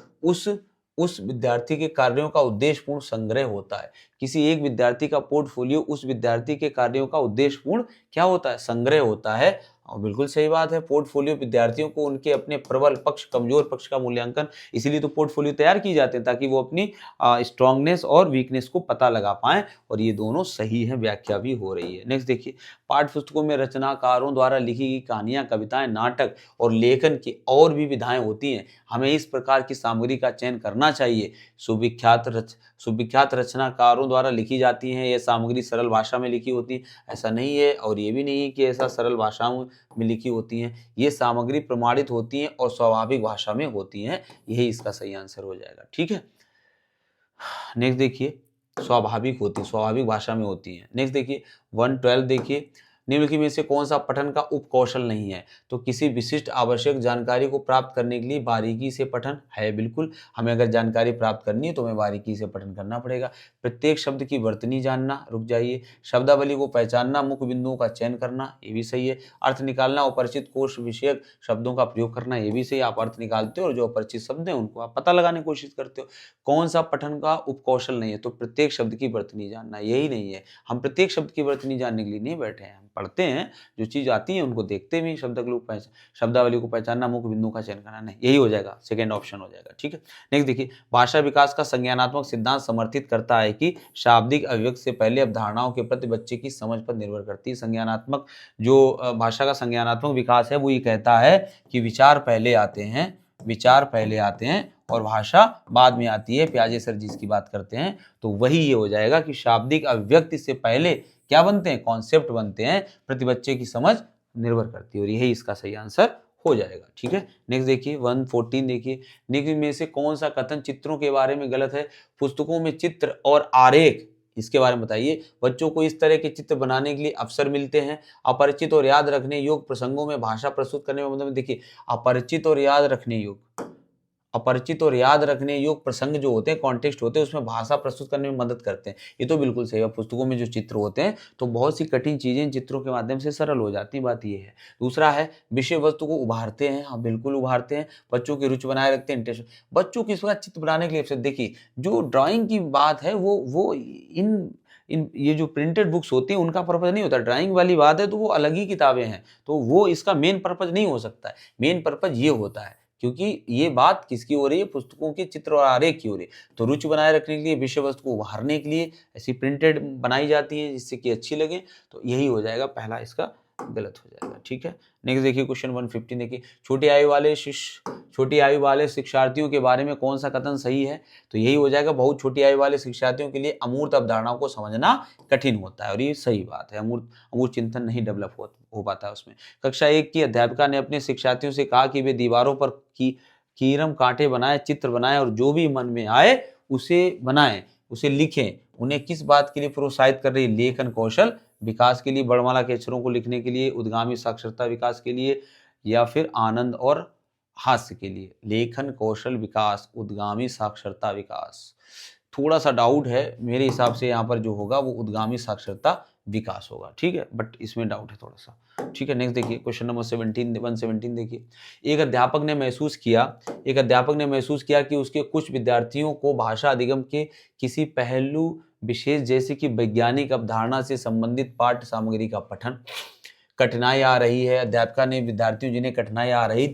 उस विद्यार्थी के कार्यों का उद्देश्यपूर्ण संग्रह होता है। किसी एक विद्यार्थी का पोर्टफोलियो उस विद्यार्थी के कार्यों का उद्देश्यपूर्ण क्या होता है, संग्रह होता है। और बिल्कुल सही बात है। पोर्टफोलियो विद्यार्थियों को उनके अपने प्रबल पक्ष, कमजोर पक्ष का मूल्यांकन, इसीलिए तो पोर्टफोलियो तैयार किए जाते हैं, ताकि वो अपनी स्ट्रांगनेस और वीकनेस को पता लगा पाएं। और ये दोनों सही है, व्याख्या भी हो रही है। नेक्स्ट देखिए, पाठ्य पुस्तकों में रचनाकारों द्वारा लिखी गई कहानियां, कविताएं, नाटक और लेखन की और भी विधाएं होती हैं। हमें इस प्रकार की सामग्री का चयन करना चाहिए। सुविख्यात रचनाकारों द्वारा लिखी जाती हैं। यह सामग्री सरल भाषा में लिखी होती है, ऐसा नहीं है। और ये भी नहीं है कि ऐसा सरल भाषा में लिखी होती हैं। ये सामग्री प्रमाणित होती हैं और स्वाभाविक भाषा में होती हैं। यही इसका सही आंसर हो जाएगा। ठीक है, नेक्स्ट देखिए, स्वाभाविक भाषा में होती है। नेक्स्ट देखिए 112 देखिए, निम्नलिखित में से कौन सा पठन का उपकौशल नहीं है। तो किसी विशिष्ट आवश्यक जानकारी को प्राप्त करने के लिए बारीकी से पठन है। बिल्कुल, हमें अगर जानकारी प्राप्त करनी है तो हमें बारीकी से पठन करना पड़ेगा। प्रत्येक शब्द की वर्तनी जानना, रुक जाइए। शब्दावली को पहचानना, मुख्य बिंदुओं का चयन करना, ये भी सही है। अर्थ निकालना, अपरिचित कोश विषयक शब्दों का प्रयोग करना, ये भी सही। आप अर्थ निकालते हो और जो अपरिचित शब्द हैं उनको आप पता लगाने की कोशिश करते हो। कौन सा पठन का उपकौशल नहीं है, तो प्रत्येक शब्द की वर्तनी जानना, यही नहीं है। हम प्रत्येक शब्द की वर्तनी जानने के लिए नहीं बैठे हैं, पढ़ते हैं, जो चीज आती है उनको देखते भी। शब्दावली को पहचानना, मुख्य बिंदुओं का चयन करना, नहीं, यही हो जाएगा, सेकेंड ऑप्शन हो जाएगा। ठीक है, नेक्स्ट देखिए, भाषा विकास का संज्ञानात्मक सिद्धांत समर्थित करता है कि शाब्दिक अभिव्यक्ति से पहले अवधारणाओं के प्रति बच्चे की समझ पर निर्भर करती है। संज्ञानात्मक जो भाषा का संज्ञानात्मक विकास है, वो ये कहता है कि विचार पहले आते हैं और भाषा बाद में आती है। प्याजे सर जिसकी बात करते हैं, तो वही ये हो जाएगा कि शाब्दिक अभिव्यक्ति से पहले क्या बनते हैं, कॉन्सेप्ट बनते हैं, प्रति बच्चे की समझ निर्भर करती है, और यही इसका सही आंसर हो जाएगा। ठीक है, नेक्स्ट देखिए 114 देखिए, निम्न में से कौन सा कथन चित्रों के बारे में गलत है। पुस्तकों में चित्र और आरेख, इसके बारे में बताइए। बच्चों को इस तरह के चित्र बनाने के लिए अवसर मिलते हैं। अपरिचित और याद रखने योग्य प्रसंगों में भाषा प्रस्तुत करने में, मतलब देखिए अपरिचित और याद रखने योग्य, अपरिचित और याद रखने योग्य प्रसंग जो होते हैं, कॉन्टेक्स्ट होते हैं, उसमें भाषा प्रस्तुत करने में मदद करते हैं। ये तो बिल्कुल सही है। पुस्तकों में जो चित्र होते हैं तो बहुत सी कठिन चीजें चित्रों के माध्यम से सरल हो जाती हैं, बात ये है। दूसरा है विषय वस्तु को उभारते हैं, हाँ बिल्कुल उभारते हैं। बच्चों की रुचि बनाए रखते हैं, इंटरेस्ट। बच्चों की इस प्रकार चित्र बनाने के लिए देखिए, जो ड्राइंग की बात है वो इन ये जो प्रिंटेड बुक्स होती हैं उनका पर्पज नहीं होता। ड्राइंग वाली बात है तो वो अलग ही किताबें हैं, तो वो इसका मेन पर्पज नहीं हो सकता है। मेन पर्पज ये होता है, क्योंकि ये बात किसकी हो रही है, पुस्तकों के चित्र और आरेख की हो रही है। तो रुचि बनाए रखने के लिए, विषय वस्तु को उभारने के लिए ऐसी प्रिंटेड बनाई जाती है जिससे कि अच्छी लगे। तो यही हो जाएगा, पहला इसका गलत हो जाएगा। ठीक है, नेक्स्ट देखिए क्वेश्चन 115 देखिए, छोटी आयु वाले शिक्षार्थियों के बारे में कौन सा कथन सही है। तो यही हो जाएगा, बहुत छोटी आयु वाले शिक्षार्थियों के लिए अमूर्त अवधारणाओं को समझना कठिन होता है, और ये सही बात है। अमूर्त चिंतन नहीं डेवलप हो पाता है उसमें। कक्षा 1 की अध्यापिका ने अपने शिक्षार्थियों से कहा कि वे दीवारों पर कीरम कांटे बनाए, चित्र बनाए, और जो भी मन में आए उसे बनाएं, उसे लिखें। उन्हें किस बात के लिए प्रोत्साहित कर रही है, लेखन कौशल विकास के लिए, वर्णमाला के अक्षरों को लिखने के लिए, उद्गामी साक्षरता विकास के लिए, या फिर आनंद और हास्य के लिए। लेखन कौशल विकास, उद्गामी साक्षरता विकास, थोड़ा सा डाउट है मेरे हिसाब से। यहाँ पर जो होगा वो उद्गामी साक्षरता विकास होगा। ठीक है, बट इसमें डाउट है थोड़ा सा। ठीक है, नेक्स्ट देखिए क्वेश्चन नंबर 117 देखिए, एक अध्यापक ने महसूस किया कि उसके कुछ विद्यार्थियों को भाषा अधिगम के किसी पहलू विशेष, जैसे कि वैज्ञानिक अवधारणा से संबंधित पाठ्य सामग्री का पठन कठिनाई आ रही है। अध्यापिका ने विद्यार्थियों जिन्हें कठिनाई आ रही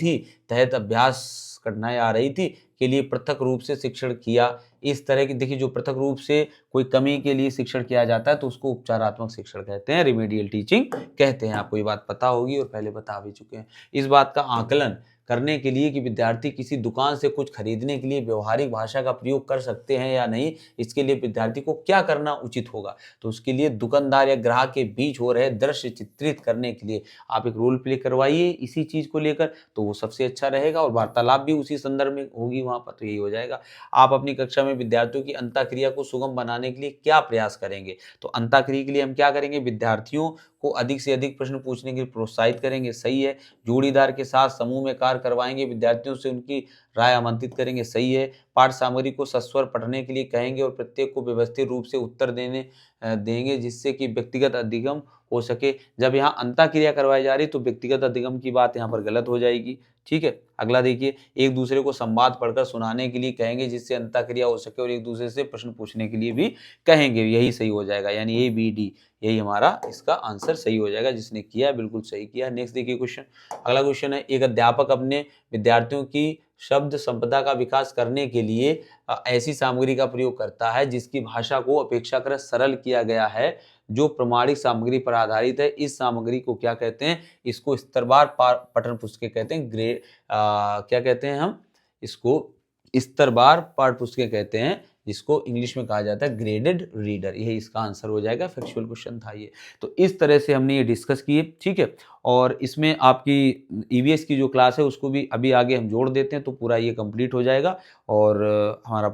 थी के लिए पृथक रूप से शिक्षण किया। इस तरह की देखिए, जो पृथक रूप से कोई कमी के लिए शिक्षण किया जाता है तो उसको उपचारात्मक शिक्षण कहते हैं, रिमेडियल टीचिंग कहते हैं। आपको ये बात पता होगी और पहले बता भी चुके हैं। इस बात का आकलन करने के लिए कि विद्यार्थी किसी दुकान से कुछ खरीदने के लिए व्यवहारिक भाषा का प्रयोग कर सकते हैं या नहीं, इसके लिए विद्यार्थी को क्या करना उचित होगा। तो उसके लिए दुकानदार या ग्राहक के बीच हो रहे दृश्य चित्रित करने के लिए आप एक रोल प्ले करवाइए इसी चीज को लेकर, तो वो सबसे अच्छा रहेगा, और वार्तालाप भी उसी संदर्भ में होगी वहां पर। तो यही हो जाएगा। आप अपनी कक्षा में विद्यार्थियों की अंतःक्रिया को सुगम बनाने के लिए क्या प्रयास करेंगे। तो अंतःक्रिया के लिए हम क्या करेंगे, विद्यार्थियों को अधिक से अधिक प्रश्न पूछने के लिए प्रोत्साहित करेंगे, सही है। जोड़ीदार के साथ समूह में कार्य करवाएंगे, विद्यार्थियों से उनकी राय आमंत्रित करेंगे, सही है। पाठ सामग्री को सस्वर पढ़ने के लिए कहेंगे और प्रत्येक को व्यवस्थित रूप से उत्तर देंगे जिससे कि व्यक्तिगत अधिगम हो सके। जब यहाँ अंतःक्रिया करवाई जा रही तो व्यक्तिगत अधिगम की बात यहाँ पर गलत हो जाएगी। ठीक है, अगला देखिए, एक दूसरे को संवाद पढ़कर सुनाने के लिए कहेंगे जिससे अंतःक्रिया हो सके, और एक दूसरे से प्रश्न पूछने के लिए भी कहेंगे। यही सही हो जाएगा, यानी ABD यही हमारा इसका आंसर सही हो जाएगा। जिसने किया बिल्कुल सही किया। नेक्स्ट देखिए क्वेश्चन, अगला क्वेश्चन है, एक अध्यापक अपने विद्यार्थियों की शब्द संपदा का विकास करने के लिए ऐसी सामग्री का प्रयोग करता है जिसकी भाषा को अपेक्षाकृत सरल किया गया है, जो प्रमाणिक सामग्री पर आधारित है। इस सामग्री को क्या कहते हैं, इसको स्तरवार पठन पुस्तकें कहते हैं। क्या कहते हैं हम इसको, स्तरवार पाठ्य पुस्तकें कहते हैं, जिसको इंग्लिश में कहा जाता है ग्रेडेड रीडर। यही इसका आंसर हो जाएगा। फैक्चुअल क्वेश्चन था ये। तो इस तरह से हमने ये डिस्कस किए। ठीक है, और इसमें आपकी EVS की जो क्लास है उसको भी अभी आगे हम जोड़ देते हैं, तो पूरा ये कंप्लीट हो जाएगा, और हमारा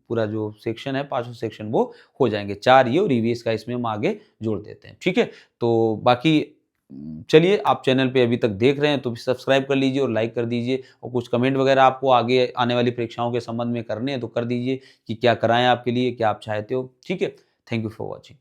पूरा जो सेक्शन है, 5 सेक्शन वो हो जाएंगे। 4 ये और EVS का इसमें हम आगे जोड़ देते हैं। ठीक है, तो बाकी चलिए, आप चैनल पे अभी तक देख रहे हैं तो सब्सक्राइब कर लीजिए और लाइक कर दीजिए, और कुछ कमेंट वगैरह आपको आगे आने वाली परीक्षाओं के संबंध में करने हैं तो कर दीजिए कि क्या कराएं आपके लिए, क्या आप चाहते हो। ठीक है, थैंक यू फॉर वॉचिंग।